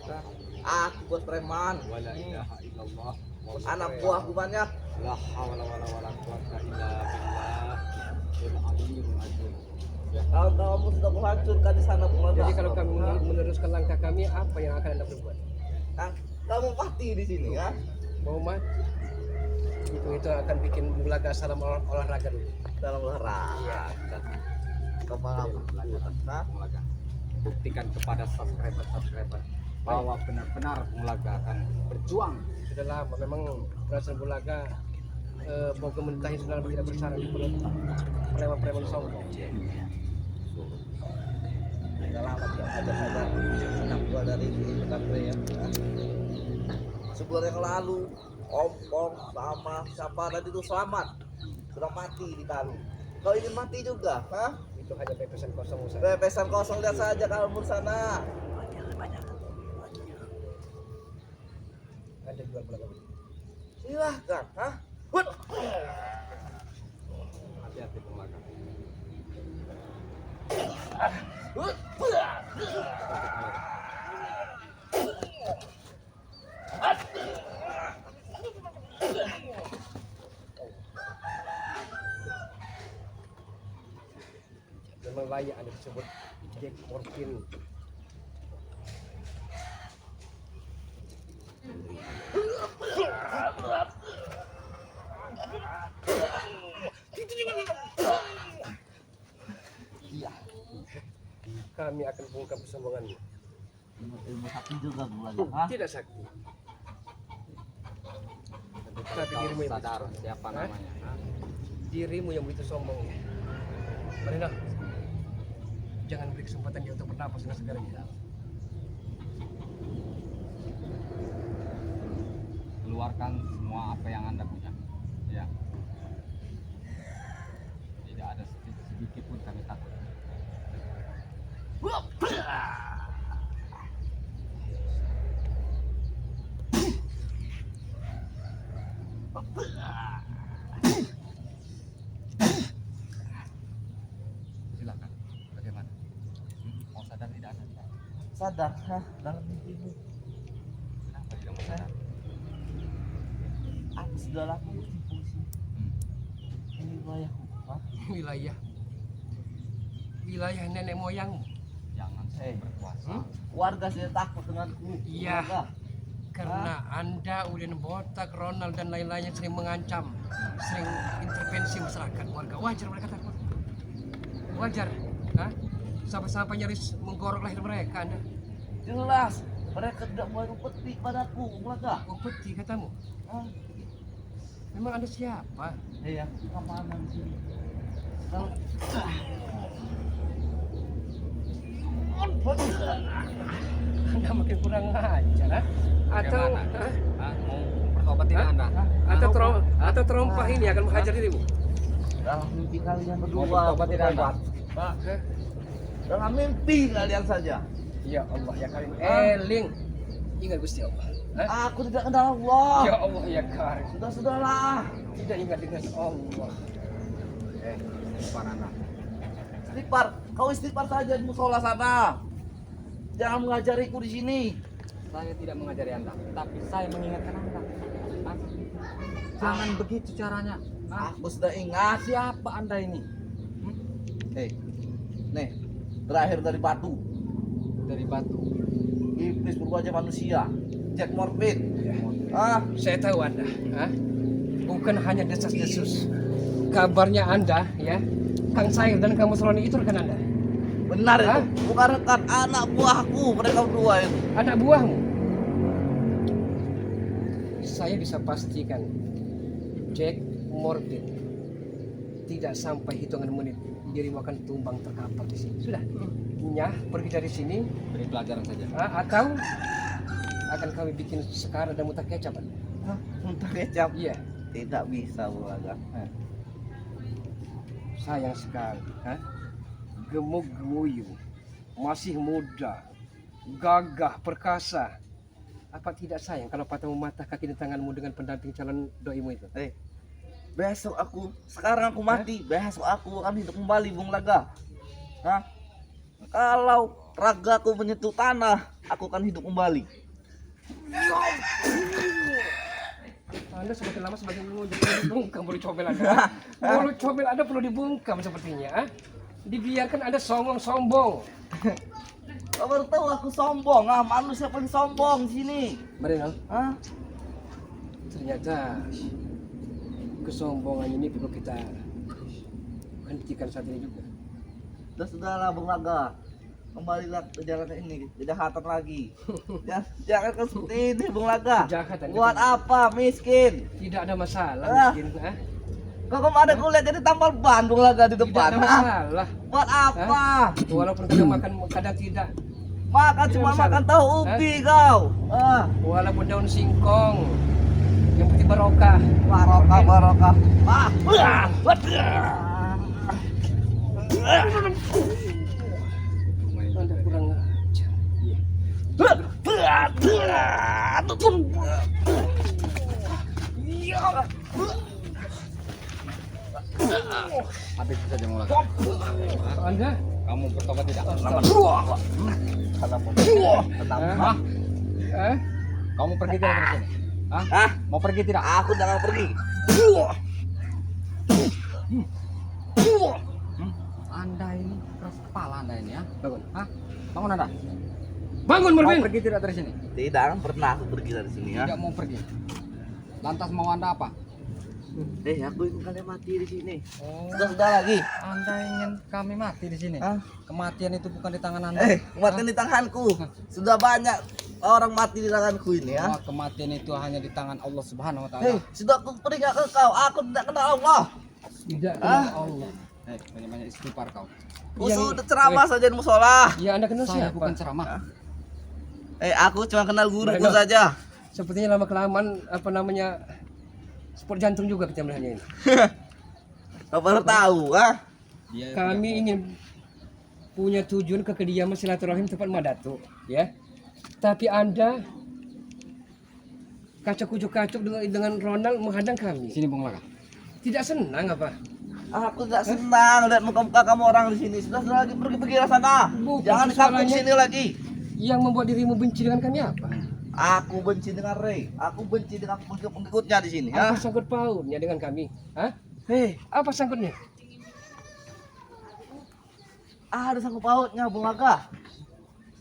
Nah, aku bos preman, Wala ilaha illallah. anak buahku banyak. La hawla wala wala quwata illa billah. Al-aliyyil azim. Kalau kamu sudah menghancurkan di sana keluarga. Jadi kalau kami meneruskan langkah kami, apa yang akan Anda perbuat? Hah? Kamu mati di sini, ya? Mau mati? Itu akan bikin bulaga salam olahraga dulu. Dalam olahraga. Kepala Nah, Mulaga. Buktikan kepada subscriber bahwa benar-benar Mulaga akan berjuang. Sudah lama, memang perasaan bulaga mau kementahin sudah lama tidak bersarang di perut preman-preman sombong. Sudah lama tidak ada anak buah dari pesantren ya. Sebulan yang lalu, Om sama siapa tadi itu selamat, sudah mati di kali. Kau ingin mati juga, hah? Itu hanya pepesan kosong Ustaz. Pepesan kosong, lihat saja kalau sana. Ada jual bulaga. Silahkan, hah? Hut. Hati-hati Mulaga. Hut. Memang layak Anda disebut Jack Morgan. Iya. Kami akan bongkar kesombonganmu. Ilmu sakti juga bulan, hah? Tidak sakti. Tapi dirimu yang sadar begitu. siapa Hah? namanya. Dirimu yang begitu sombong. Marina, jangan beri kesempatan dia untuk bernapas dengan segarnya. Keluarkan semua apa yang Anda punya. Ya. Tidak ada sedikit pun kami takut. Silakan. Bagaimana? Mau sadar tidak sadar? Sadar, hah? Dalam mimpimu. Kenapa tidak mau sadar? Aku sudah lama bertipu sih. Ini wilayahku, hah? Wilayah nenek moyangmu. Jangan Eh. berkuasa. Warga sudah takut denganku. Iya. Warga. Karena Anda, Udin Botak, Ronald dan lain-lainnya sering mengancam, sering intervensi masyarakat warga. Wajar mereka takut. Wajar. Hah? Sampai-sampai nyaris menggorok lahir mereka Anda. Jelas, mereka tidak mau peti padaku, Bung Laga. Oh, peti katamu. Hah? Memang Anda siapa? Iya, keamanan di sini. Kalau Anda makin kurang ajar, ha? Atau Bagaimana? hah? Mau bertobat tidak Hah? Anda? Atau terompah ini akan menghajar dirimu? dalam mimpi kalian berdua Mau bertobat tidak, Anda? Pak. Hah? Dalam mimpi kalian saja. Ya Allah ya Karim. Eling. Ingat Gusti Allah. Hah? Aku tidak kenal Allah. Ya Allah ya Karim. Sudahlah. Tidak ingat dengan Allah. Istighfar Anda. Istighfar, kau istighfar saja di musola sana. Jangan mengajariku di sini. Saya tidak mengajari Anda, tapi saya mengingatkan Anda. Hah? Jangan begitu caranya. Hah? Aku sudah ingat. Siapa Anda ini? Hei, nih, terakhir dari batu. Dari batu. Iblis berwajah manusia. Jack Morphin. Ah, Saya tahu Anda, hah? Bukan hanya desas-desus. Kabarnya Anda, ya, Kang Sair dan Kang Musroni itu rekan Anda. benar Hah? itu. Bukan rekan anak buahku mereka berdua itu. Anak buahmu. Saya bisa pastikan Jack Morphin tidak sampai hitungan menit dirimu akan tumbang terkapar di sini. Sudah. Nyah pergi dari sini, Beri pelajaran saja. atau akan kami bikin sekarang dan mutar kecap. Anda. Hah? Muntah kecap. Iya. Tidak bisa, Bu Laga. Sayang sekali, hah? Gemuk gemuyu, masih muda, gagah, perkasa. Apa tidak sayang kalau patah mematah kaki dan tanganmu dengan pendamping calon doimu itu? Besok aku, sekarang aku mati. Besok aku akan hidup kembali, Bung Laga. Hah? Kalau ragaku menyentuh tanah, aku akan hidup kembali. Anda semakin lama semakin perlu dibungkam mulut comel Anda. Mulut comel Anda perlu dibungkam sepertinya. Ah? Dibiarkan Anda sombong-sombong. Kau baru tahu aku sombong, manusia paling sombong di sini. Marino, Hah? ternyata kesombongan ini perlu kita hentikan saat ini juga. Sudahlah Bung Laga, kembalilah ke jalan ini, kejahatan lagi. Jangan kau seperti ini Bung Laga. Kejahatan. Buat apa miskin? Tidak ada masalah Ah. miskin. Ah? Kau kemarin kulihat jadi tambal ban Bung Laga di Tidak depan. ada Hah? masalah. Buat apa? Walaupun kadang makan kadang tidak. Makan Tidak cuma masalah. makan tahu ubi kau. Walaupun daun singkong. Yang penting barokah. Barokah barokah. Anda kurang ajar. Habis saja mulai. Anda Kamu bertobat tidak? Hah? Eh? Kamu pergi tidak dari sini? Hah? Hah? Mau pergi tidak? Aku jangan pergi. Anda ini keras kepala Anda ini ya. Bangun. Hah? Bangun Anda. Bangun Mau Morfin. pergi tidak dari sini? Tidak akan pernah aku pergi dari sini ya. Tidak mau pergi. Lantas mau Anda apa? Aku ingin kalian mati di sini. Oh, Sudah lagi. Anda ingin kami mati di sini? Hah? Kematian itu bukan di tangan Anda. Kematian di tanganku. Sudah banyak orang mati di tanganku ini ya. Wah, kematian itu hanya di tangan Allah Subhanahu wa taala. Sudah aku peringat ke kau. Aku tidak kenal Allah. Tidak kenal Allah. Banyak-banyak istighfar kau. Aku Yang- sudah ceramah saja di musola. Ya Anda kenal Saya siapa? bukan ceramah. Aku cuma kenal guruku Mereka- saja. Sepertinya lama kelamaan apa namanya sport jantung juga kita melihatnya ini. Kau baru tahu, ah? Dia Kami ingin punya tujuan ke kediaman silaturahim tempat Madatu, ya. Tapi Anda kacuk-kucuk dengan Ronald menghadang kami. sini Bung Laka. Tidak senang apa? Aku tidak senang lihat muka-muka kamu orang di sini. Sudah lagi pergi sana. Bukan Jangan di kampung persoalannya. sini lagi. Yang membuat dirimu benci dengan kami apa? Aku benci dengan Ray. Aku benci dengan pengikut-pengikutnya di sini, Apa ya. sangkut pautnya dengan kami? Hah? Hei, Apa sangkutnya? ada sangkut pautnya, Bung Laga.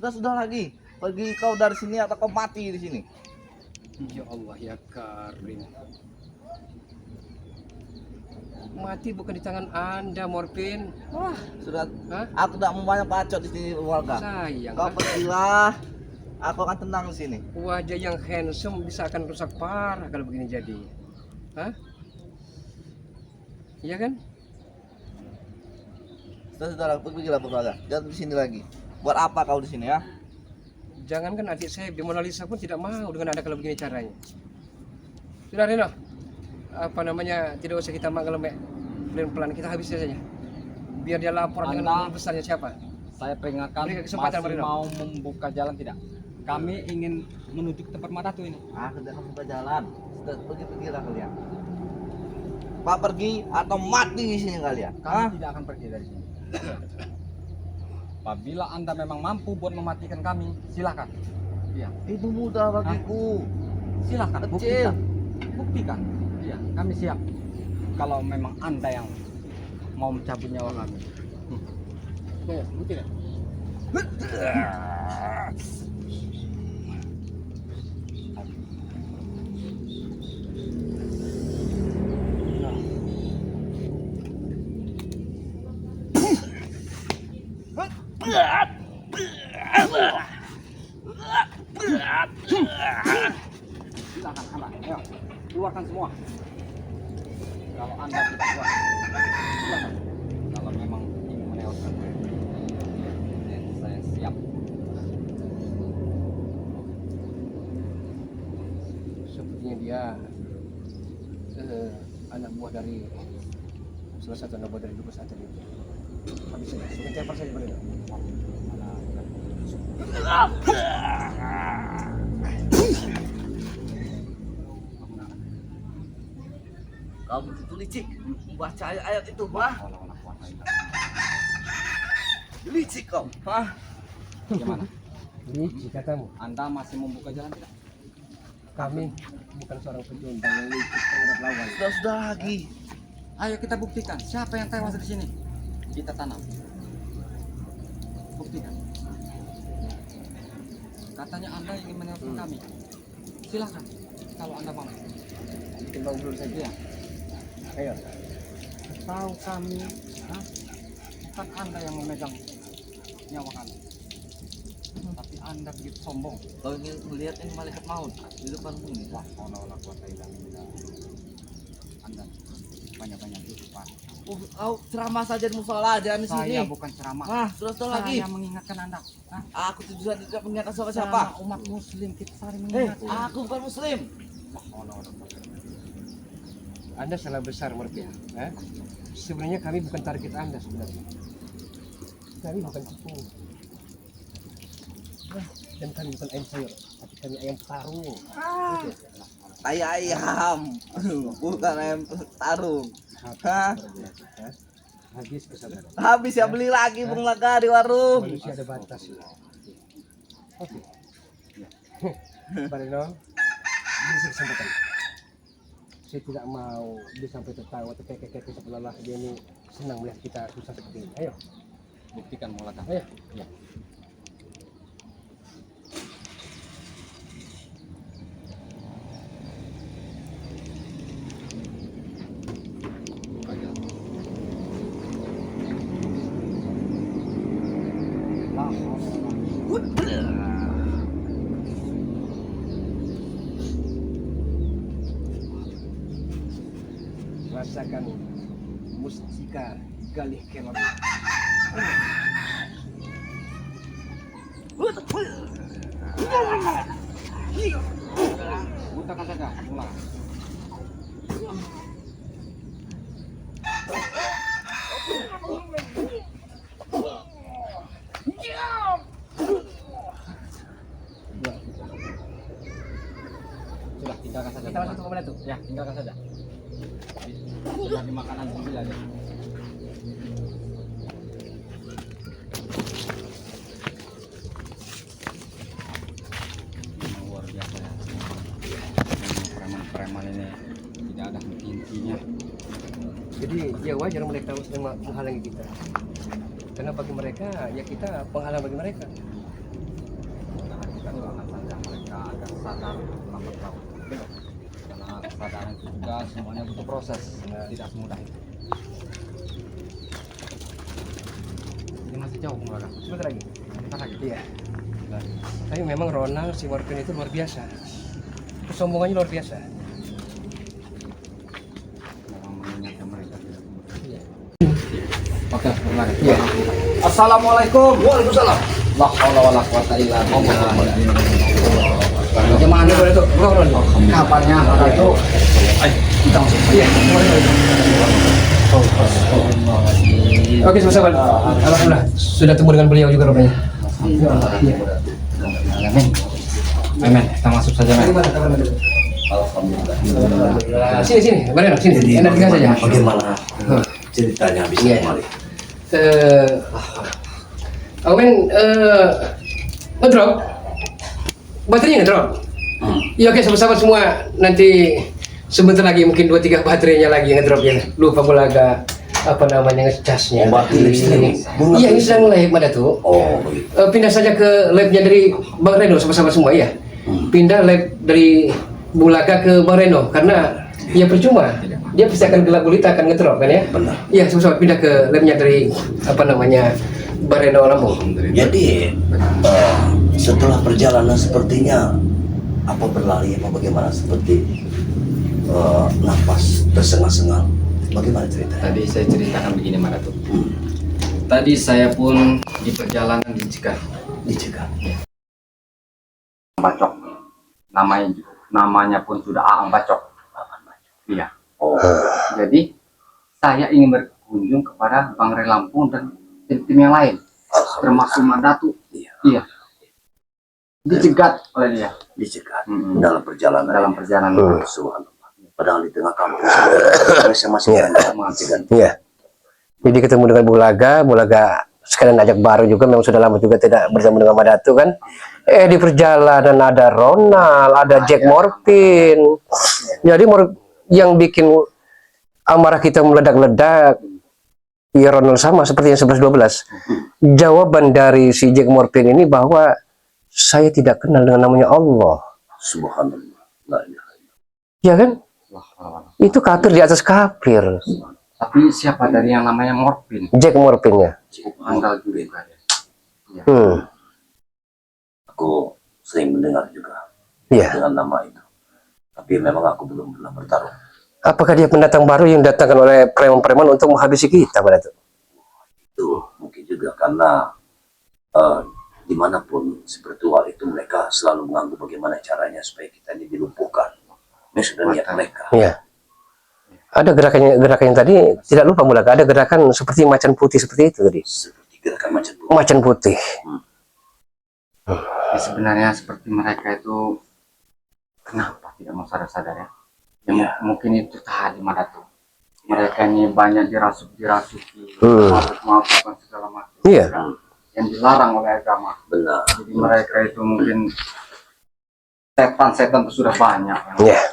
Sudah lagi. Pergi kau dari sini atau kau mati di sini. Ya Allah ya Karim. mati bukan di tangan Anda, Morpin. Wah, sudah. Hah? Aku tidak mau banyak bacot di sini warga. Sayang. Kau pergilah. Aku akan tenang di sini. Wajah yang handsome bisa akan rusak parah kalau begini jadi. Hah? Iya kan? Saudara, pergilah warga. Jangan di sini lagi. Buat apa kau di sini ya? Jangankan adik saya, di Mona Lisa pun tidak mau dengan Anda kalau begini caranya. Sudah Reno, apa namanya, tidak usah kita mengelembek pelan-pelan, kita habiskan saja. Biar dia lapor dengan Anda- nama besarnya siapa. Saya peringatkan, Beri kesempatan, masih Marino. mau membuka jalan tidak? Kami ingin menuju ke tempat Madatu ini. Aku tidak akan buka jalan. Sudah, pergilah kalian. Pak pergi atau mati di sini kalian. Hah? Kami tidak akan pergi dari sini. Apabila Anda memang mampu buat mematikan kami, silakan. Iya, Itu mudah bagiku. silakan. Kecil. Buktikan. Buktikan. Iya, kami siap. Kalau memang Anda yang mau mencabut nyawa kami. Ya, buktikan. Silakan Anda. Ayo, keluarkan semua. Kalau Anda tidak kuat, silakan. Kalau memang ingin menewaskan saya siap. Sepertinya dia anak buah dari salah satu anak buah dari Dubes Aten itu. Habis saja, sudah telepon saja Marino. Kamu itu licik. Membaca ayat-ayat itu, Pak. Licik kau. Hah? Gimana? Licik katamu. Anda masih membuka jalan tidak? Kami bukan seorang pecundang yang licik terhadap lawan. Sudah lagi. Ayo kita buktikan siapa yang tewas di sini. Kita tanam. Buktikan. Katanya Anda ingin menelpon kami. Silakan. Kalau Anda mampu. Timbang dulu saja. Iya. Ayo. Tahu kami, hah? Bukan Anda yang memegang nyawa kami. Tapi Anda begitu sombong. Kau ingin melihat ini malaikat maut di depanmu ini. Wah, Allah kuat Anda banyak-banyak itu, Pak. Kau ceramah saja di musola, jangan di sini. Saya bukan ceramah. Nah, sudah lagi. Saya mengingatkan Anda. Hah? Aku tidak mengingatkan siapa-siapa. Sama umat muslim kita saling Eh, mengingatkan. aku bukan muslim. Wah, Allah kuat. Anda salah besar Morpin. Sebenarnya kami bukan target Anda sebenarnya. Kami bukan tipu. Dan kami bukan ayam sayur, tapi kami ayam tarung. Tai ayam. Bukan ayam tarung. Hah? Habis kesabaran. Habis ya beli lagi Bung Laga di warung. Manusia ada batas. Oke. Marino, beri saya kesempatan. Saya tidak mau dia sampai tertawa terkekeh-kekeh seolah-olah dia ini senang melihat kita susah seperti ini. Ayo, Buktikan Maulana. ayo. Ya. Ayo. La haula. Rasakan mustika galih kelon. Butakan saja, mulai. Sudah, tinggalkan saja. Kita masuk ke mana tuh? Ya, tinggalkan saja. Sudah dimakanan sendiri aja. Memang luar biasa ya. Memang preman-preman ini tidak ada henti-hentinya. Jadi ya wajar mereka sedang menghalangi kita. Karena bagi mereka ya kita penghalang bagi mereka. Karena kita doakan saja mereka agar sadar lambat laun. Karena kesadaran itu juga semuanya butuh proses, tidak semudah itu. Ini masih jauh Bulaga. Sebentar lagi. Bentar lagi. Iya. Tapi memang Ronald si Morpin itu luar biasa. Kesombongannya luar biasa. Memang mengingatkan mereka tidak. Iya. Oke, Bulaga. Iya. Assalamualaikum. Waalaikumsalam. La haula wala quwata illa billah. Bagaimana Itu kabarnya Ratu? Kita masuk. Iya. Oke, sama-sama. Alhamdulillah sudah temu dengan beliau juga rupanya. Iya. Amin. Amin. Kita masuk saja, men. Sini, Bareno, sini. Enak tinggal saja. Bagaimana ceritanya bisa Iya. kembali? Aku ngedrop. Baterainya ngedrop. Iya, oke, sahabat-sahabat semua. Nanti sebentar lagi mungkin 2-3 baterainya lagi ngedrop ya. Lupa pula agak apa namanya ngecasnya. Oh, baterai listrik. Iya, ini sedang live ada tuh. Oh, begitu. Pindah saja ke labnya dari Bang Reno, sahabat-sahabat semua ya. Pindah lab dari Bulaga ke Bang Reno karena ya percuma. Dia pasti akan gelap gulita, akan ngedrop kan ya. Benar. Iya, sahabat-sahabat pindah ke labnya dari apa namanya Bang Reno Lampung. Jadi setelah perjalanan sepertinya apa berlari apa bagaimana seperti nafas tersengal-sengal. Bagaimana ceritanya? Tadi saya ceritakan begini, Ratu. Tadi saya pun di perjalanan dicegat. Dicegat. Bacok. Namanya pun sudah Aang Bacok. Iya. Oh, Jadi saya ingin berkunjung kepada Bang Rey Lampung dan tim-tim yang lain, termasuk Mandatu. Iya. Dicegat oleh dia. dicegat Mm-mm. dalam perjalanan. Dalam ini. perjalanan. Subhanallah. Padahal di tengah kampung saya masih dicegat. Iya. Jadi ketemu dengan Bulaga sekalian ajak baru juga, memang sudah lama juga tidak bertemu dengan Mandatu kan. Di perjalanan ada Ronald, ada Jack Morpin. Jadi yang bikin amarah kita meledak-ledak ya Ronald sama seperti yang 11-12. Jawaban dari si Jack Morpin ini bahwa saya tidak kenal dengan namanya Allah. Subhanallah. La ilaha illallah. Ya kan? Wah. Itu kafir di atas kafir. Tapi siapa dari yang namanya Morpin? Jack Morpinnya. Cukup handal juga ya. Aku sering mendengar juga Iya. dengan nama itu. Tapi memang aku belum pernah bertarung. Apakah dia pendatang baru yang datangkan oleh preman-preman untuk menghabisi kita pada itu? Itu mungkin juga karena dimanapun spiritual itu mereka selalu menganggap bagaimana caranya supaya kita ini dilumpuhkan. Ini sudah niat mereka. Iya. Ada gerakan yang tadi tidak lupa Bulaga, ada gerakan seperti macan putih seperti itu tadi. Seperti gerakan macan putih. Macan putih. Ya, sebenarnya seperti mereka itu kenapa tidak mau sadar-sadar ya? Iya. Mungkin itu tadi Mandatu. Mereka ini banyak dirasuki, mabuk-mabukan segala macam. Iya. Yang dilarang oleh agama. Benar. Jadi mereka itu mungkin setan-setan itu sudah banyak. Iya.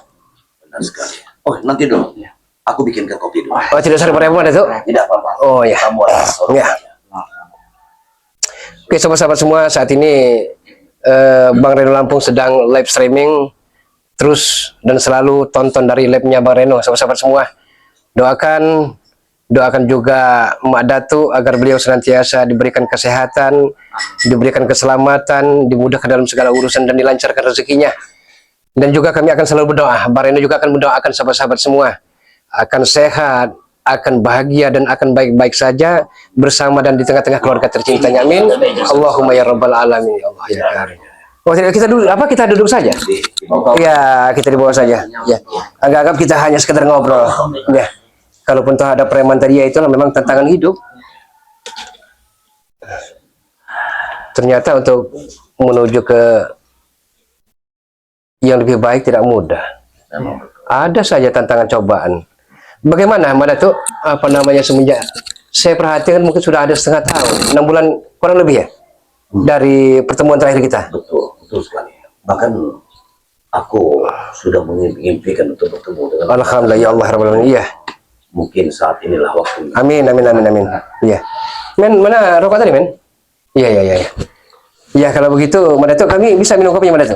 Benar sekali. Oh, nanti dulu. Iya. Aku bikinkan kopi dulu. Oh, tidak usah repot-repot itu. Tidak apa-apa. Oh ya. Kamu ada sorot Iya. aja. Oke, sahabat-sahabat semua, saat ini Bang Reno Lampung sedang live streaming terus dan selalu tonton dari labnya Bang Reno, sahabat-sahabat semua. Doakan juga Mak Datu agar beliau senantiasa diberikan kesehatan, diberikan keselamatan, dimudahkan dalam segala urusan dan dilancarkan rezekinya. Dan juga kami akan selalu berdoa, Bang Reno juga akan mendoakan sahabat-sahabat semua akan sehat, akan bahagia dan akan baik-baik saja bersama dan di tengah-tengah keluarga tercintanya. Amin. Allahumma ya rabbal alamin. Ya Allah ya karim. Oh, kita dulu kita duduk saja. Ya, kita di bawah saja. Ya. Anggap kita hanya sekedar ngobrol. Ya. Kalaupun toh ada preman tadi ya itulah memang tantangan hidup. Ternyata untuk menuju ke yang lebih baik tidak mudah. Ada saja tantangan cobaan. Bagaimana Mandatu apa namanya semenjak saya perhatikan mungkin sudah ada setengah tahun, 6 bulan kurang lebih ya dari pertemuan terakhir kita. Betul sekali. Bahkan aku sudah mengimpikan untuk bertemu dengan. Alhamdulillah ya Allah rabbal alamin. Iya. Mungkin saat inilah waktunya. Amin. Iya. Men, mana rokok tadi, men? Iya. Ya kalau begitu Mandatu kami bisa minum kopinya Mandatu.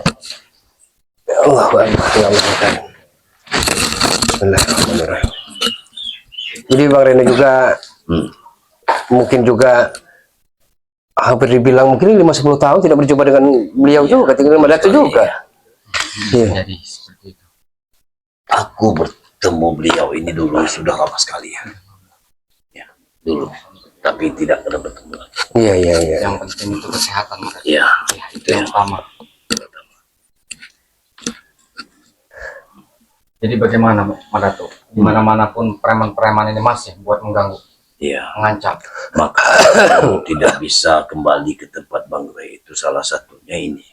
Ya Allah, ya Allah. Bismillahirrahmanirrahim. Jadi Bang Reno juga mungkin juga hampir dibilang mungkin 5-10 tahun tidak berjumpa dengan beliau juga, tinggal sama Datuk juga. Iya. Jadi seperti itu. Aku bertemu beliau ini dulu sudah lama sekali ya. Ya, dulu. Tapi tidak pernah bertemu lagi. Iya, iya, iya. Yang penting itu kesehatan mereka. Ya, Ya, itu yang utama. Jadi bagaimana Madato? Dimana-mana pun preman-preman ini masih buat mengganggu, ya. mengancam. Maka aku tidak bisa kembali ke tempat Bang Ray, itu salah satunya ini.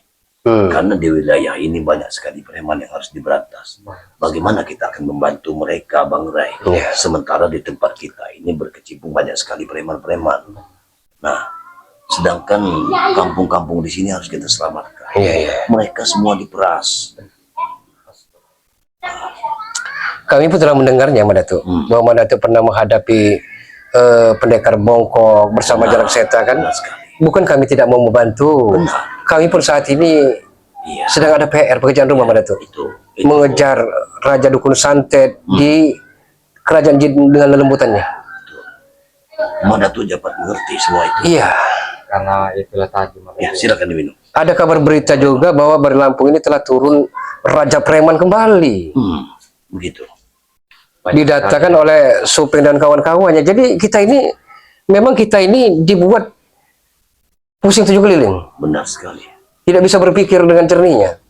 Karena di wilayah ini banyak sekali preman yang harus diberantas. Bagaimana kita akan membantu mereka, Bang Ray? Sementara di tempat kita ini berkecimpung banyak sekali preman-preman. Nah, sedangkan kampung-kampung di sini harus kita selamatkan. Mereka semua diperas. Kami pun telah mendengarnya, Madatuk, bahwa Madatuk pernah menghadapi pendekar bongkok bersama Jarak Seta kan. Benar sekali. Bukan kami tidak mau membantu. Kami pun saat ini sedang ada PR pekerjaan rumah, Madatuk. Itu. Mengejar Raja Dukun Santet di kerajaan jin dengan lelembutannya. Madatuk dapat mengerti semua itu. Iya. Karena itulah tadi. Ya, silakan diminum. Ada kabar berita juga bahwa Bari Lampung ini telah turun Raja Preman kembali. Begitu. Didatakan oleh Supeng dan kawan-kawannya. Jadi kita ini memang dibuat pusing 7 keliling. Benar sekali. Tidak bisa berpikir dengan jernihnya.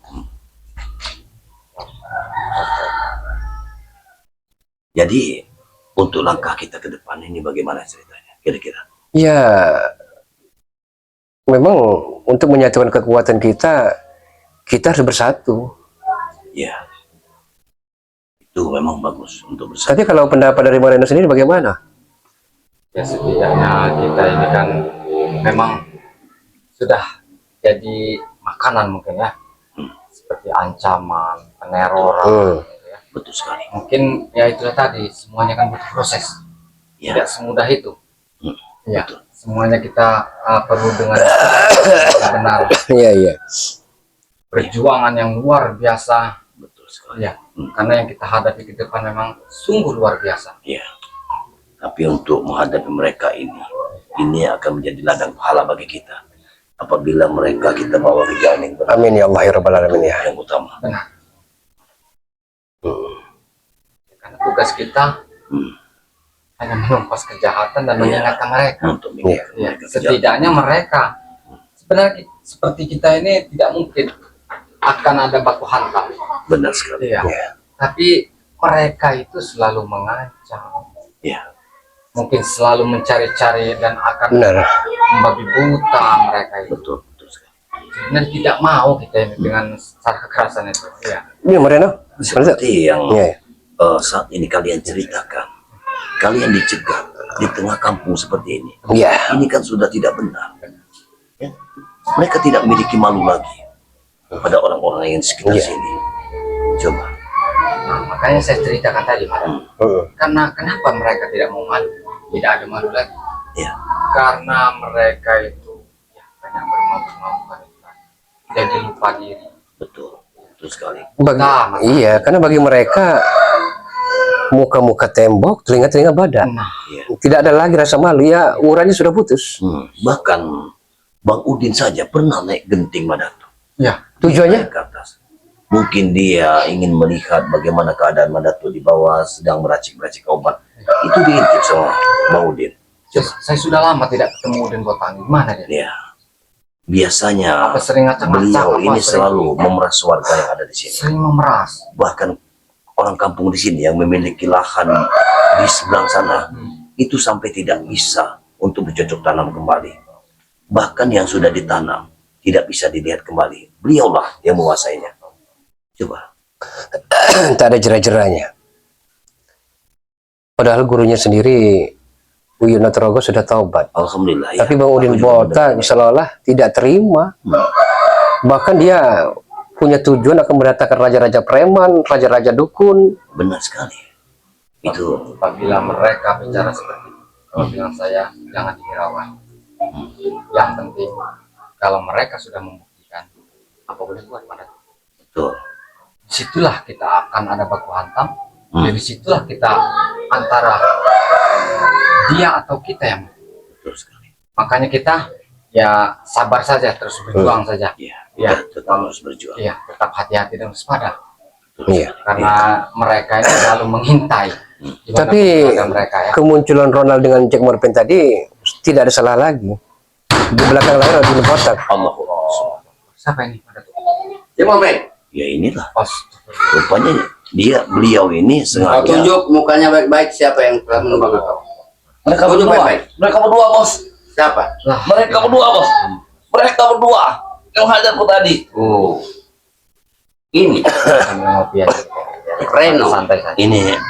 Jadi untuk langkah kita ke depan ini bagaimana ceritanya kira-kira? Ya, memang untuk menyatukan kekuatan kita harus bersatu. Ya, itu memang bagus untuk bersatu. Tapi kalau pendapat dari Bang Reno sendiri bagaimana? Ya setidaknya kita ini kan memang sudah jadi makanan mungkin ya, seperti ancaman, peneroran. Betul sekali. Mungkin ya itulah tadi, semuanya kan butuh proses. Ya. Tidak semudah itu. Ya, Betul. semuanya kita perlu dengan benar Iya, iya. perjuangan yang luar biasa. Betul sekali. Ya, karena yang kita hadapi ke depan memang sungguh luar biasa. Ya. Tapi untuk menghadapi mereka ini akan menjadi ladang pahala bagi kita. Apabila mereka kita bawa ke jalan yang benar. Amin ya Allah ya Rabbal Alamin ya. Yang utama. Benar. Karena tugas kita hanya menumpas kejahatan dan mengingatkan mereka. Untuk mengingatkan Ya, mereka ke jalan. setidaknya mereka sebenarnya seperti kita ini tidak mungkin akan ada baku hantam. Benar sekali. Iya. Tapi mereka itu selalu mengancam. Ya. Mungkin selalu mencari-cari dan akan Benar. membabi buta mereka itu. Betul. Betul sekali. Dan tidak mau kita ini dengan cara kekerasan itu. Ya. Ini Bang Reno. Seperti yang Iya. saat ini kalian ceritakan. Kalian dicegah di tengah kampung seperti ini. Iya. Ini kan sudah tidak benar. Ya. Mereka tidak memiliki malu lagi pada orang-orang yang di sekitar sini. Coba. Nah, makanya saya ceritakan tadi, Mas. Karena kenapa mereka tidak mau malu? Tidak ada malu lagi. Ya. Karena mereka itu ya, banyak bermabuk-mabukan itu kan. Jadi lupa diri. Betul. Betul sekali. Iya, karena bagi mereka muka-muka tembok, telinga-telinga badan. Nah, Ya. Tidak ada lagi rasa malu, ya urannya sudah putus. Bahkan Bang Udin saja pernah naik genting Madato. ya. Tujuannya? Naik ke atas. Mungkin dia ingin melihat bagaimana keadaan Madato di bawah sedang meracik-racik obat. Itu diintip sama Bang Udin. Saya sudah lama tidak ketemu Udin Botani. Mana dia? Ya. Biasanya Apa sering ngacak-ngacak? beliau Apa ini sering- selalu memeras warga yang ada di sini. Sering memeras. Bahkan orang kampung di sini yang memiliki lahan di seberang sana itu sampai tidak bisa untuk bercocok tanam kembali. Bahkan yang sudah ditanam tidak bisa dilihat kembali. Beliaulah yang menguasainya. Coba. Tak ada jera-jeranya. Padahal gurunya sendiri, Uyun Natorogo sudah taubat. Alhamdulillah. Tapi ya. Bang Udin Aku juga Bota mendengar. seolah-olah tidak terima. Bahkan dia punya tujuan akan mendatangkan raja-raja preman, raja-raja dukun. Benar sekali. Itu Apabila mereka bicara seperti itu, kalau bilang saya jangan dihiraukan. Yang penting kalau mereka sudah membuktikan apa boleh buat pada betul. disitulah kita akan ada baku hantam Jadi situlah kita antara dia atau kita yang Betul sekali. makanya kita ya sabar saja, terus berjuang saja. Iya, Ya. kita tetap harus berjuang. Iya, tetap hati-hati dan waspada Iya. karena mereka ini selalu mengintai. Gimana Tapi keberadaan mereka ya. kemunculan Ronald dengan Jack Morpin tadi tidak ada salah lagi. Di belakang layar ada botak. Allah. Siapa ini? Ada tuh. Ya Momen, Ya inilah. Pos. Rupanya beliau ini kau sengaja. tunjuk mukanya baik-baik siapa yang telah menumbangkan kau. Mereka Tunjuk berdua, baik-baik. mereka berdua bos, Siapa? mereka berdua bos, mereka berdua yang hadirku tadi. Oh, ini Sambil ngopi aja. Reno. Santai saja.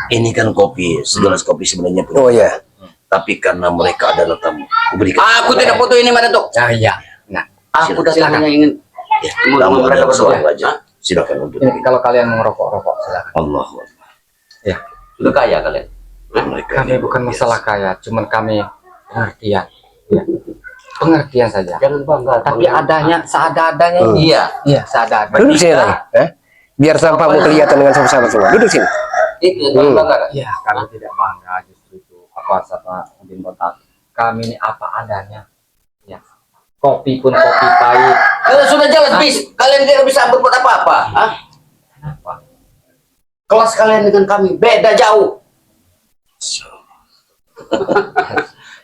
Ini kan kopi, segelas kopi sebenarnya punya. Oh ya. Tapi karena mereka adalah tamu, kuberikan. Aku tidak foto ini mana tuh? Ah iya. Nah, Aku silakan. datang hanya ingin Ya, Mau tamu mereka adalah berdua. seorang raja. Silakan untuk ini kalau kalian mau ngerokok silakan. Allah. Ya, sudah kaya kalian. Mereka kami ini bukan luar masalah biasa. kaya, cuman kami pengertian. Ya. Pengertian saja. Jangan bangga. Tapi adanya seada-adanya. Iya. Iya, seada-ada. Duduk sini lagi. Biar sampahmu kelihatan dengan sama-sama semua. Duduk sini. Itu jangan bangga. Iya, kami tidak bangga justru itu. Apa sama Udin Botak. Kami ini apa adanya. Ya. Kopi pun kopi pahit. Sudah jelas bis. Kalian tidak bisa berbuat apa-apa. Hah? Kenapa? Kelas kalian dengan kami beda jauh.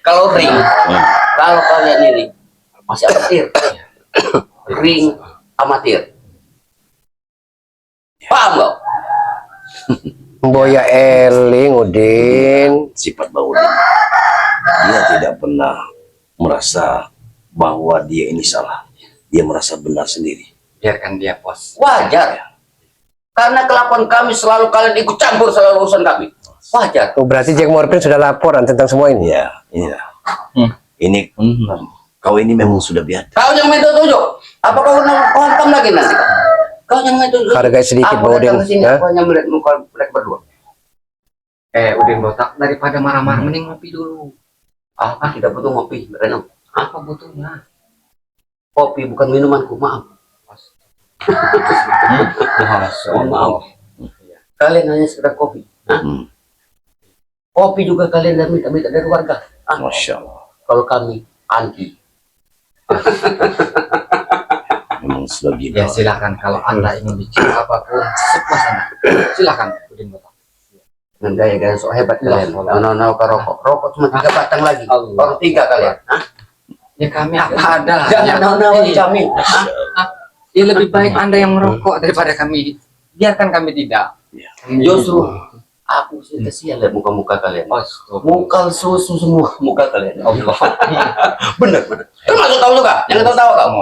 Kalau ring, kalau kalian ini masih amatir, ring amatir. Paham nggak? Boya Eling, Udin. Sifat Bang Udin. Dia tidak pernah merasa bahwa dia ini salah. Dia merasa benar sendiri. Biarkan dia pos. Wajar. Karena kelakuan kami selalu kalian ikut campur selalu urusan kami. Wajar. Oh, berarti Jack Morpin sudah laporan tentang semua ini. Ya, inilah. Ini kau ini memang sudah biasa. Kau jangan main tunjuk. Apa kau hantam lagi nanti? Kau jangan main tunjuk. Hargai sedikit, Aku Bang datang Udin. ke sini, Hah? aku hanya melihat muka mereka berdua. Udin Botak, daripada marah-marah mending ngopi dulu. Aku tidak butuh ngopi, Reno. Apa butuhnya? Kopi bukan minumanku, maaf. Maaf. Kalian hanya sekedar kopi. Hah? Hmm. Kopi juga kalian dan minta dari warga. Masya Allah. Kalau kami anti. Memang sudah Ya gila. silakan kalau anda ingin bicara apapun sepuas anda. Silakan Udin Botak. Dengan gaya-gaya sok hebat kalian. Nona ke rokok. Rokok cuma 3 batang lagi. Allah. Baru 3 kalian. Hah? Ya kami apa ada. Jangan nona Iya. kami. Ya lebih baik anda yang merokok daripada kami. Biarkan kami tidak. Justru aku sih kesian lihat muka-muka kalian. Muka susu semua muka kalian. Allah. Bener. Termasuk kau juga. Jangan tahu kamu.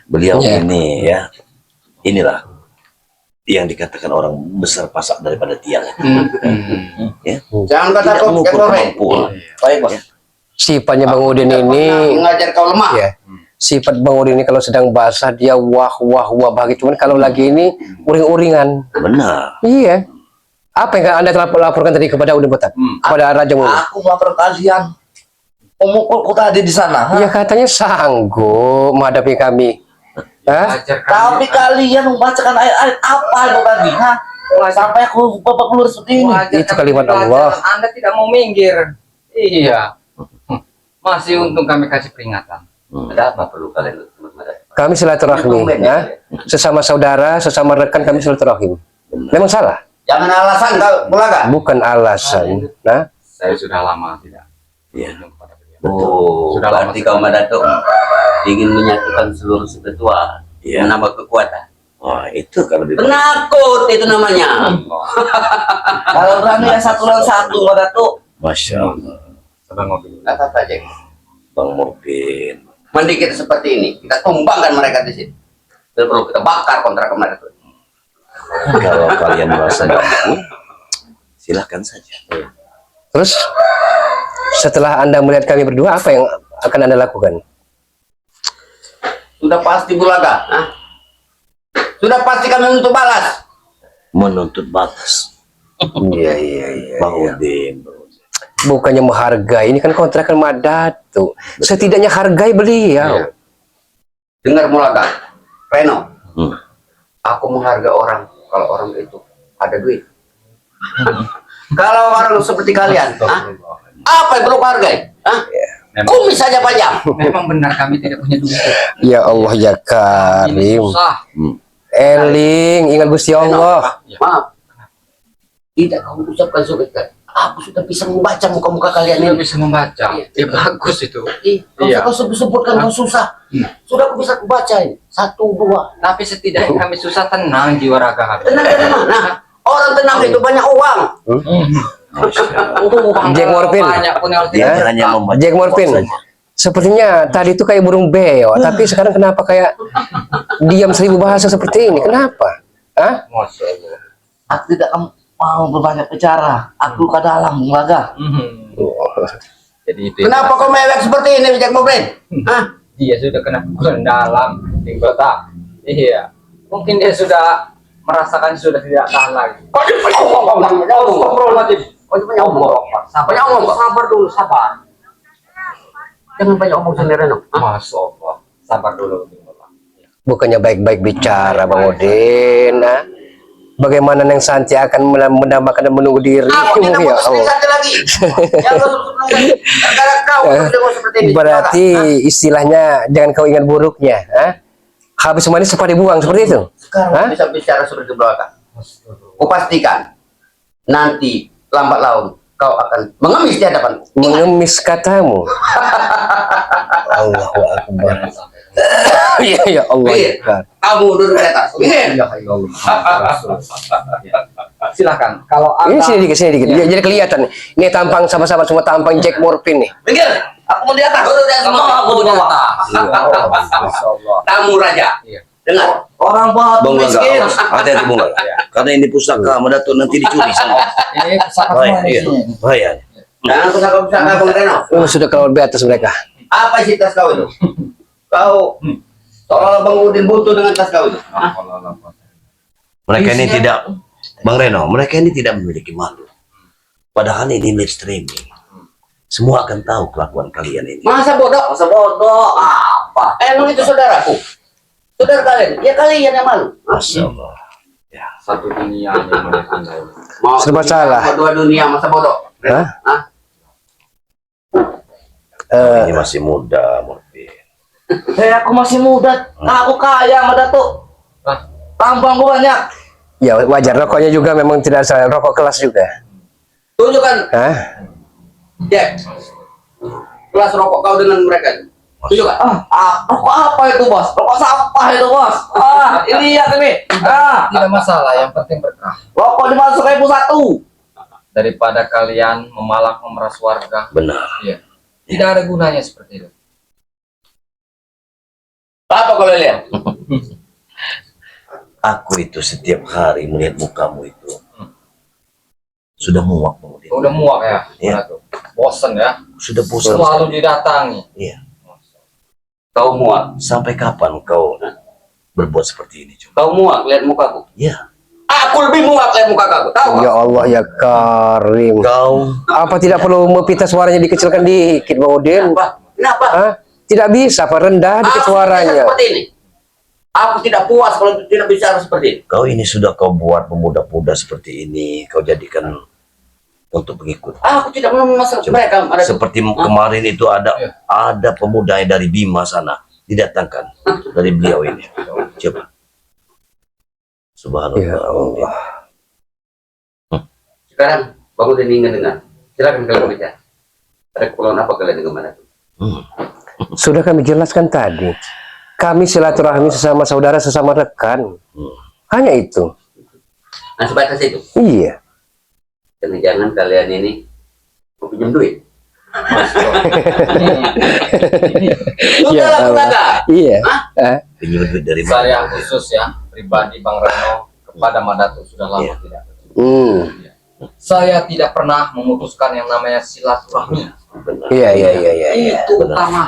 Beliau Ya. ini ya, inilah yang dikatakan orang besar pasak daripada tiang. Ya. Jangan kata Tidak kau mengukur jangan kemampuan. Baik bos. Sifatnya Bang Udin Tidak ini, pernah mengajar kau lemah. ya. Sifat Bang Udin ini kalau sedang basah dia wah begitu. Cuman kalau lagi ini uring-uringan. Benar. Iya. Apa yang Anda telah laporkan tadi kepada Udin Botak? Kepada Raja Mulu? Aku melapor kalian. Pemukulku tadi di sana. Iya katanya sanggup menghadapi kami. Hah? Tapi kalian membacakan ayat-ayat apa itu tadi? Hah? Sampai aku babak belur seperti ini. Itu kalimat Allah. Anda tidak mau minggir. Iya. Masih untung kami kasih peringatan. Ada apa perlu kalian? Kami silaturahmi, ya. Sesama saudara, sesama rekan kami silaturahim. Memang salah? Jangan alasan kau Bulaga. Bukan alasan. Nah, Saya sudah lama tidak. Iya. berkunjung kepada beliau. Oh, Sudah lama berarti kau Madatuk ingin menyatukan seluruh ketua, Iya. menambah kekuatan. Wah, itu kalau lebih baik. Penakut itu namanya. Kalau berani ya 1 lawan 1 Madatuk. Masya Allah. Coba ngopi dulu. Kata saja. Bang Morpin. Mending kita seperti ini, kita tumbangkan mereka di sini. Tidak perlu kita bakar kontrakan Madatuk. Kalau kalian merasa mampu, silahkan saja. terus setelah Anda melihat kami berdua, apa yang akan Anda lakukan? Sudah pasti Bulaga. Hah? Sudah pasti kami untuk balas. Menuntut batas. Iya. Bang Udin. Bukannya menghargai, ini kan kontrakan Madatu. Setidaknya hargai beliau. Dengar Bulaga, Reno. Hmm. Aku menghargai orang kalau orang itu ada duit. Kalau orang seperti kalian, apa yang perlu hargai? Kumis saja panjang. Memang benar kami tidak punya duit. Ya Allah ya Ini Karim. susah. Eling, ingat Gusti Allah. Maaf. Tidak kamu ucapkan sulit kan? Aku sudah bisa membaca muka-muka kalian Dia ini. bisa membaca. Ya bagus itu. Iya. Kau sebut-sebutkan kau susah. Sudah aku bisa baca ini. 1, 2. Tapi setidaknya kami susah tenang jiwa raga kami. Tenang dari mana? Orang tenang itu banyak uang. Jack Morphin. Banyak pun yang harus Ya. tidak. Hanya membaca Jack Morphin. saja. Sepertinya tadi itu kayak burung beo, tapi sekarang kenapa kayak diam 1000 bahasa seperti ini? Kenapa? Hah? Masya Allah. Aku tidak mau berbanyak bicara. Aku ke dalam, Laga. Jadi itu. Kenapa kau mewek seperti ini, Jack Morphin? Hah? Dia sudah kena pukulan dalam di kota. Iya. Mungkin dia sudah merasakan sudah tidak tahan lagi. Astagfirullahaladzim. Sabar dulu, sabar. Jangan banyak omong sendiri, no. Masya Allah. Sabar dulu. Bukannya baik-baik bicara, Bang Udin. Nah, bagaimana Neng Santi akan menambahkan dan menunggu diri? Aku tidak Ya mau Allah. sendiri lagi. Yang gara kau seperti ini. Berarti istilahnya jangan kau ingat buruknya. Habis manis cepat dibuang seperti itu. Sekarang bisa bicara seperti belakang. Kupastikan nanti lambat laun kau akan mengemis di hadapanku. Mengemis katamu. Allahu Akbar. Ya ya Allah. Iya. Ya. Kamu duduk di atas. Iya. Silakan. Kalau Ini Anda sini dikit. Ya. Jadi kelihatan. Ini tampang sama-sama semua tampang Jack Morphin nih. Minggir. Aku mau di atas. Duduk di atas. Aku di atas. Masya Allah. Tamu raja. Iya. Dengar. Orang batu Bung Laga, miskin. hati-hati Bung Laga. Karena ini pusaka Datuk nanti dicuri sama. Ini pesawat Bahaya, semua di iya. sini. Bahaya. Jangan pusaka Bung Reno. Ini sudah keluar di atas mereka. Apa isi tas kau itu? Kau seolah Bang Udin butuh dengan tas kau itu. Mereka ini tidak, Bang Reno, mereka ini tidak memiliki malu. Padahal ini live streaming. Semua akan tahu kelakuan kalian ini. Masa bodoh? Masa bodoh? Apa? Emang itu saudaraku? Saudara kalian? Ya kalian yang malu. Masya Allah. Satu dunia yang mereka tinggal. Mau Serba dunia, salah. mau dua dunia, masa bodoh? Hah? Hah? Ini masih muda, Morphin. Aku masih muda. Aku kaya sama Datuk. Tambang gua banyak. Ya wajar, rokoknya juga memang tidak salah. Rokok kelas juga. Tunjukkan, Hah? Jack. Kelas rokok kau dengan mereka. Tunjukkan. Rokok apa itu, Bos? Rokok sampah itu, Bos. Ini lihat ini. Tidak masalah, yang penting berkah. Rokok dimasuk 1.000. Daripada kalian memalak memeras warga. Benar. Iya. Tidak ada gunanya seperti itu. Apa kau lihat? Aku itu setiap hari melihat mukamu itu. Sudah muak, Bang Udin. Udah muak ya? Iya. Tuh. Bosen ya? Sudah bosan. Selalu didatangi. Iya. Kau muak. Sampai kapan kau berbuat seperti ini, Cuma? Kau muak lihat mukaku. Iya. Aku lebih muak lihat muka kau. Tahu? Ya Allah ya Karim. Kau Apa tidak perlu mempita suaranya dikecilkan dikit, Bang Udin? Kenapa? Hah? Tidak bisa, Pak, rendah dikit Aku tidak suaranya. seperti ini. Aku tidak puas kalau tidak bicara seperti ini. Kau ini sudah kau buat pemuda-pemuda seperti ini, kau jadikan untuk pengikut. Aku tidak mau masalah mereka. Ada Seperti kemarin itu ada pemuda yang dari Bima sana didatangkan dari beliau ini. Coba. Subhanallah. Ya Allah. Sekarang Bang Udin ingin dengar. Silakan kalian bicara. Ada keperluan apa kalian dengan mana? Sudah kami jelaskan tadi. Kami silaturahmi sesama saudara, sesama rekan. Hanya itu. Nah sebatas itu. Iya. Jangan kalian ini mau pinjam duit. Ya Sudah lah Allah. Laga. Iya. Pinjam duit dari mana? Saya khusus ya, pribadi Bang Reno kepada Madatu sudah lama Iya. tidak. Hmm. Saya tidak pernah memutuskan yang namanya silaturahmi. Benar. Iya, iya, iya, iya. Itu benar. utama.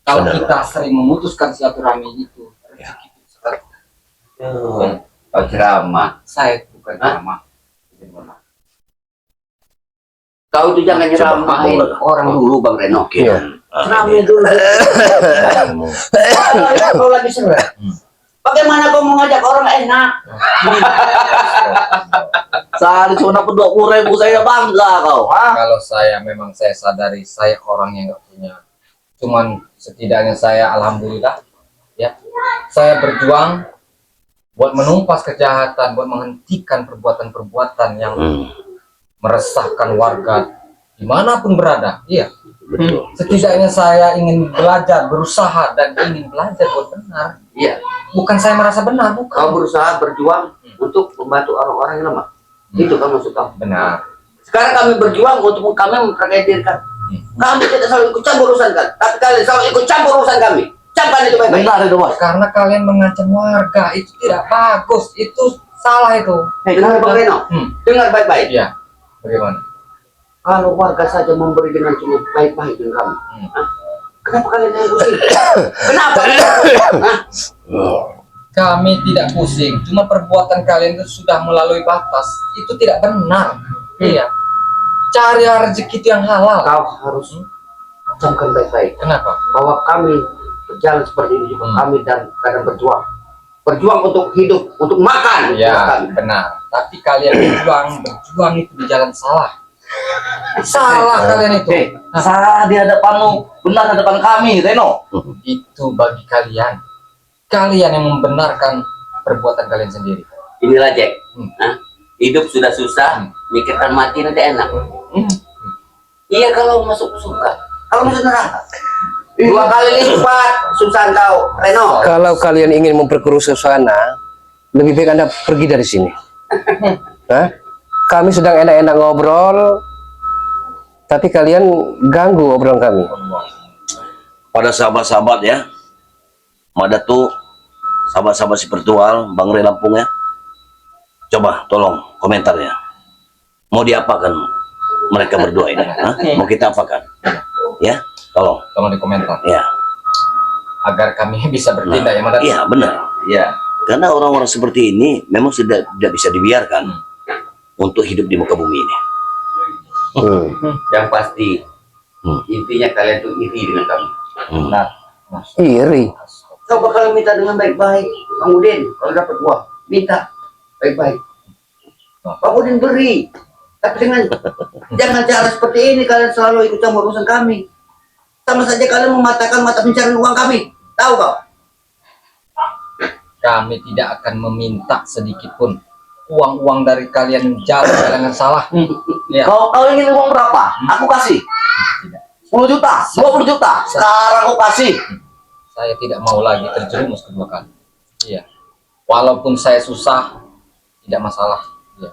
Kalau Benar. kita sering memutuskan silaturahmi itu, Oh ceramah. saya bukan Hah? ceramah. Kau itu jangan nyeramahin Coba, orang dulu Bang Reno. Oke. Iya. Ceramahin dulu. Kau lagi serak. Bagaimana kau mau ngajak orang enak? Sehari cuma dapat 20.000 saya bangga kau. Hah? Kalau saya memang saya sadari saya orang yang nggak punya. Cuman setidaknya saya alhamdulillah ya. Saya berjuang buat menumpas kejahatan, buat menghentikan perbuatan-perbuatan yang meresahkan warga dimanapun berada. Iya. Betul. Setidaknya saya ingin belajar, berusaha dan ingin belajar buat benar. Iya. Bukan saya merasa benar, Kau bukan. berusaha berjuang untuk membantu orang-orang yang lemah. Itu kan maksud kamu. Benar. Sekarang kami berjuang untuk kami memperkaya. Kami tidak selalu ikut campur urusan kan, tapi kalian selalu ikut campur urusan kami. Camkan itu baik-baik. Benar itu bos. Karena kalian mengancam warga itu tidak bagus, itu salah itu. Dengar Bang Reno, dengar baik-baik. Iya. Bagaimana? Kalau warga saja memberi dengan cuma baik-baik dengan kami, hah? Kenapa kalian yang pusing? Kenapa? Hah? Kami tidak pusing, cuma perbuatan kalian itu sudah melalui batas. Itu tidak benar. Iya. Cari rezeki itu yang halal. Kau harus camkan baik-baik. Kenapa? Bahwa kami berjalan seperti ini juga kami dan kadang berjuang untuk hidup, untuk makan. Ya, benar. Tapi kalian berjuang itu di jalan salah. Salah kalian itu. Salah di hadapanmu, benar di hadapan kami, Reno. Itu bagi kalian. Kalian yang membenarkan perbuatan kalian sendiri. Inilah Jack. Hah? Hidup sudah susah, mikirkan mati nanti enak. Iya kalau masuk surga, kalau masuk neraka. 2 kali lipat susah kau, Reno. Kalau kalian ingin memperkeruh suasana, lebih baik Anda pergi dari sini. Hah? Kami sedang enak-enak ngobrol, tapi kalian ganggu obrolan kami. Pada sahabat-sahabat ya, Madatu, sahabat-sahabat si Virtual, Bang Rey Lampung ya, coba tolong komentarnya. Mau diapakan mereka berdua ini? Hah? Mau kita apakan? Ya, tolong. Tolong di komentar. Ya. Agar kami bisa bertindak ya, Madatu. Iya benar. Ya, Karena orang-orang seperti ini memang tidak bisa dibiarkan untuk hidup di muka bumi ini. yang pasti intinya kalian tuh iri dengan kami. Benar. Iri. Coba kalau minta dengan baik-baik, Bang Udin, kalau dapat uang, minta baik-baik. Bang Udin beri, tapi dengan jangan cara seperti ini kalian selalu ikut campur urusan kami. Sama saja kalian mematahkan mata pencarian uang kami. Tahu kau? Kami tidak akan meminta sedikit pun uang-uang dari kalian jalan dengan salah. Ya. Kau ingin uang berapa? Aku kasih. 10 juta, 20 juta. Sekarang aku kasih. Saya tidak mau lagi terjerumus kedua kali. Iya. Walaupun saya susah, tidak masalah. Iya.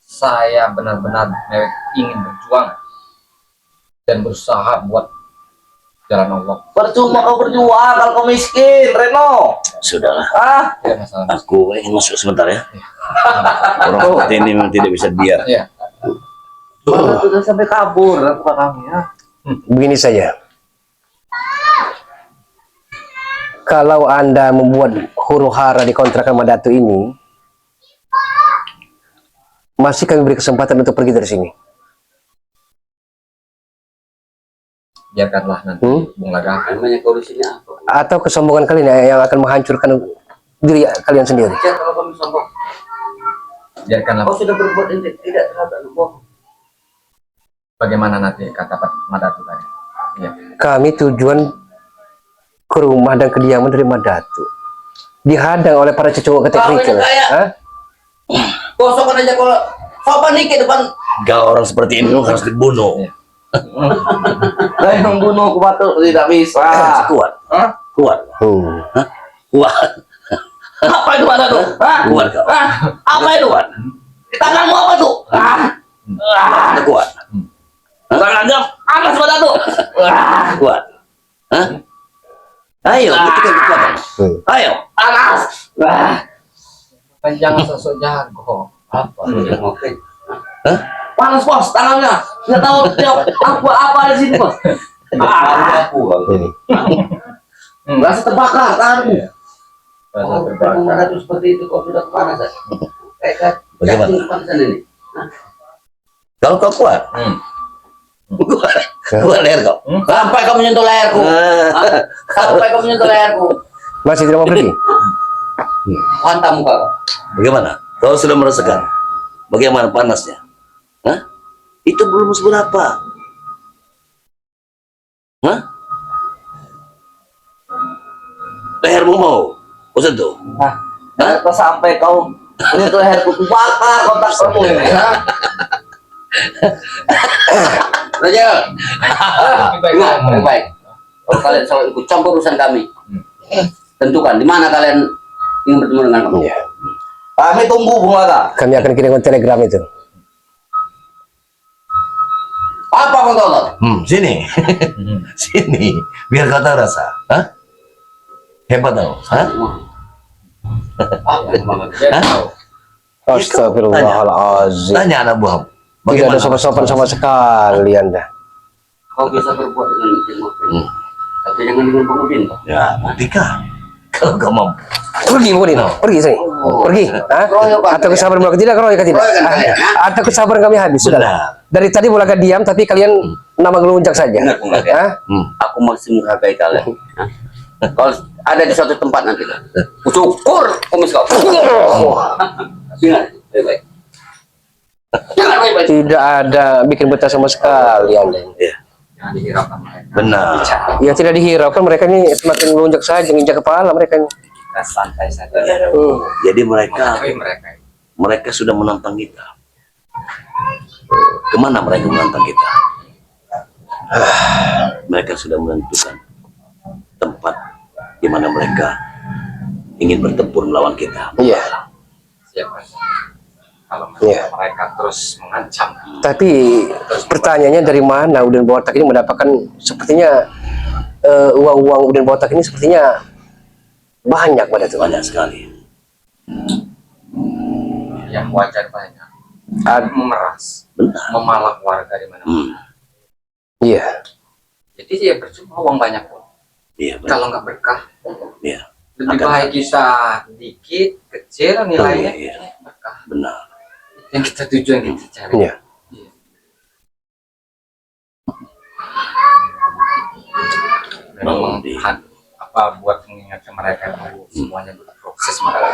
Saya benar-benar ingin berjuang dan berusaha buat jalan Allah. Percuma kau berjuang kalau kau miskin, Reno. Sudahlah. Ah, Tidak masalah. Aku ingin masuk sebentar ya. Orang seperti ini memang tidak bisa dibiarkan. Iya. sudah sampai kabur aku kami ya. Begini saja. Kalau Anda membuat huru hara di kontrakan Madatu ini, masih kami beri kesempatan untuk pergi dari sini. Biarkanlah nanti Bung Laga. Namanya kau di sini apa? Atau kesombongan kalian yang akan menghancurkan diri kalian sendiri. Jangan kalau kami sombong. Biarkanlah. Kau sudah berbuat ini tidak terhadap bohong. Bagaimana nanti kata Pak Madatu tadi? Iya. Kami tujuan ke rumah dan kediaman dari Madatu. Dihadang oleh para cowok ketek Kau ini kerikil. kayak Hah? kosongkan aja kalau sopan dikit depan. Kalau orang seperti ini harus dibunuh. Iya. Saya membunuh ku batu tidak bisa. Kuat. Hah? Kuat. Hah? Kuat. Apa itu ada tuh? Hah? Kuat kau. Hah? Apa itu? Tanganmu apa tuh? Kuat. Tangannya panas pada tuh. Kuat. Hah? Ayo, buktikan kekuatan. Ayo. Panas. Jangan sosok jago. Apa? Oke. Panas bos tangannya. Nggak tahu apa di sini bos. Rasa terbakar tanganmu. Rasa Oh, terbakar. Menghadapi seperti itu kau sudah kepanasan. Kayak Bagaimana? jatuh kepanasan ini. Kalau kau kuat. Kuat leher kau. Sampai kau menyentuh leherku. Sampai kau menyentuh leherku. Masih tidak mau pergi? Hantam kau. Bagaimana? Kau sudah merasakan? Bagaimana panasnya? Hah? Itu belum seberapa. Hah? Lehermu mau? Kau sentuh? Hah? Kau sampai kau menyentuh leherku, kubakar kontak kamu ini. Raja, baik. Kalau kalian selalu ikut campur urusan kami, tentukan di mana kalian ingin bertemu dengan kami. Iya. Kami tunggu, Bung Laga. Kami akan kirimkan telegram itu. Apa kau tahu? Sini. Sini. Biar kau tahu rasa. Hah? Hebat tau? Hah? Astagfirullahaladzim. Tanya anak buah. Tidak ada sopan-sopan sama sekali Anda. Kau bisa berbuat dengan ilmu, tapi jangan dengan pengudin. Ya, buktikan. Kalau kau mampu. Pergi Mudin, pergi sini. Pergi. Hah? Atau kesabaran mulai tidak, keroyokan tidak. Atau kesabaran kami habis. Sudah. Dari tadi mulai diam, tapi kalian nama ngelunjak saja. Benar, Bung Laga. Hah? Aku masih menghargai kalian. Kalau ada di suatu tempat nanti, kucukur kumis kau. Dengar, baik-baik. Jangan baik-baik. Tidak ada bikin betah sama sekali Anda. Ya, Jangan dihiraukan mereka. benar. Ya tidak dihiraukan, mereka ini semakin melunjak saja, nginjak kepala mereka ini. Kita santai saja. Jadi mereka Menghadapi mereka. mereka sudah menantang kita. Kemana mereka menantang kita? Mereka sudah menentukan tempat di mana mereka ingin bertempur melawan kita. Iya. Siapa? Kalau Iya. mereka terus mengancam, Tapi pertanyaannya dari mana Udin Botak ini mendapatkan sepertinya uang-uang Udin Botak ini sepertinya banyak pada itu. Banyak sekali. yang wajar banyak, memeras, Benar. memalak warga di mana-mana. Iya. Jadi ya percuma uang banyak pun. Iya, benar. Kalau nggak berkah, Iya, lebih Akan baik kita dikit, kecil nilainya, Iya. berkah. benar. Yang kita tuju, yang kita cari. Iya. Memang Di- apa buat mengingatkan mereka bahwa semuanya berproses mereka.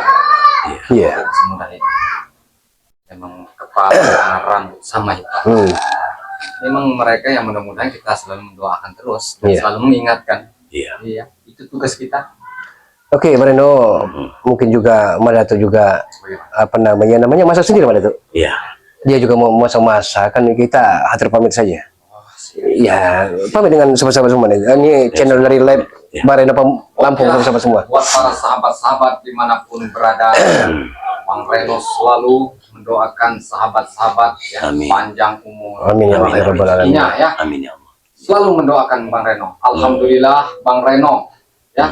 Iya. Semudah itu. Memang kepala dengan rambut sama hitam. Memang mereka yang mudah-mudahan kita selalu mendoakan terus dan Iya. selalu mengingatkan. Iya. Iya, itu tugas kita. Oke, Marino, mungkin juga Madato juga apa namanya masak sendiri Madato. Iya. Dia juga mau masak-masak, kan kita hatur pamit saja. Ya, pamit dengan sahabat-sahabat semua nih. Ini channel dari Live Marino Lampung sama-sama semua. Buat para sahabat-sahabat dimanapun berada, Bang Reno selalu mendoakan sahabat-sahabat yang Amin. panjang umur. Amin ya Allah ya Rabbal alamin. Rezekinya, ya. Amin ya Allah. Selalu mendoakan Bang Reno. Alhamdulillah Bang Reno, ya,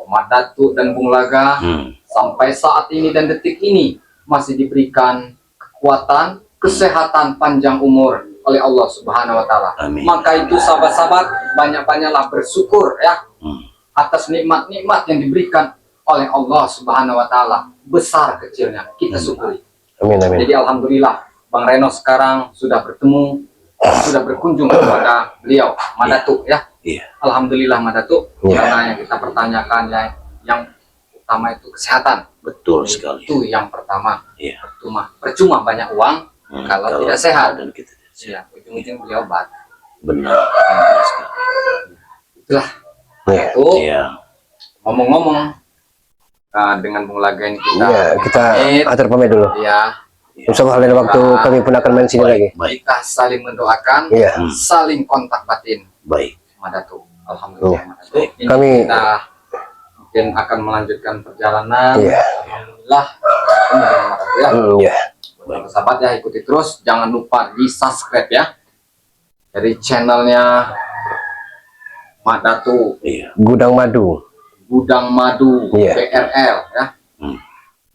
Madatuk dan Bung Laga sampai saat ini dan detik ini masih diberikan kekuatan, kesehatan, panjang umur oleh Allah Subhanahu wa taala. Amin. Maka itu sahabat-sahabat banyak-banyaklah bersyukur ya atas nikmat-nikmat yang diberikan oleh Allah Subhanahu wa taala. Besar kecilnya kita syukuri. Amin amin. Jadi alhamdulillah Bang Reno sekarang sudah bertemu, sudah berkunjung kepada beliau Madatuk ya. Iya. Alhamdulillah Madatuk, Iya. karena yang kita pertanyakan yang utama itu kesehatan. Betul sekali. Itu yang pertama. Iya. Percuma banyak uang kalau tidak sehat. dan kita tidak sehat. Ya, ujung-ujung beliau obat. Benar. Itulah. Iya. Itu Iya. ngomong-ngomong dengan Bung Laga ini kita Iya, kita hatur pamit dulu. ya, Insya Allah lain waktu kami pun akan main sini lagi. Baik. kita saling mendoakan, Iya. saling kontak batin. Baik. Madatuk. Alhamdulillah. Iya. Madatuk. Ini Kami- kita mungkin akan melanjutkan perjalanan. Iya. Alhamdulillah. Ini dengan Madatuk ya. Iya. Buat sahabat ya, ikuti terus. Jangan lupa di subscribe ya. Dari channelnya Madatuk Iya. Gudang Madu. Gudang Madu Iya. BRL ya. Hmm.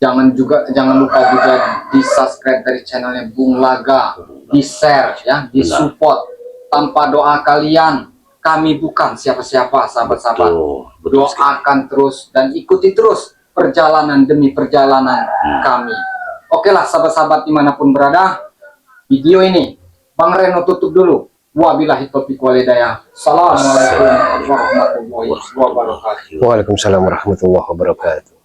Jangan lupa juga di subscribe dari channelnya Bung Laga, di share ya, di support. Tanpa doa kalian kami bukan siapa-siapa sahabat-sahabat. Betul sekali. Doakan terus dan ikuti terus perjalanan demi perjalanan kami. Oke lah sahabat-sahabat dimanapun berada, video ini Bang Reno tutup dulu. Wabillahi taufiq wal hidayah. Assalamualaikum warahmatullahi wabarakatuh. Waalaikumsalam warahmatullahi wabarakatuh.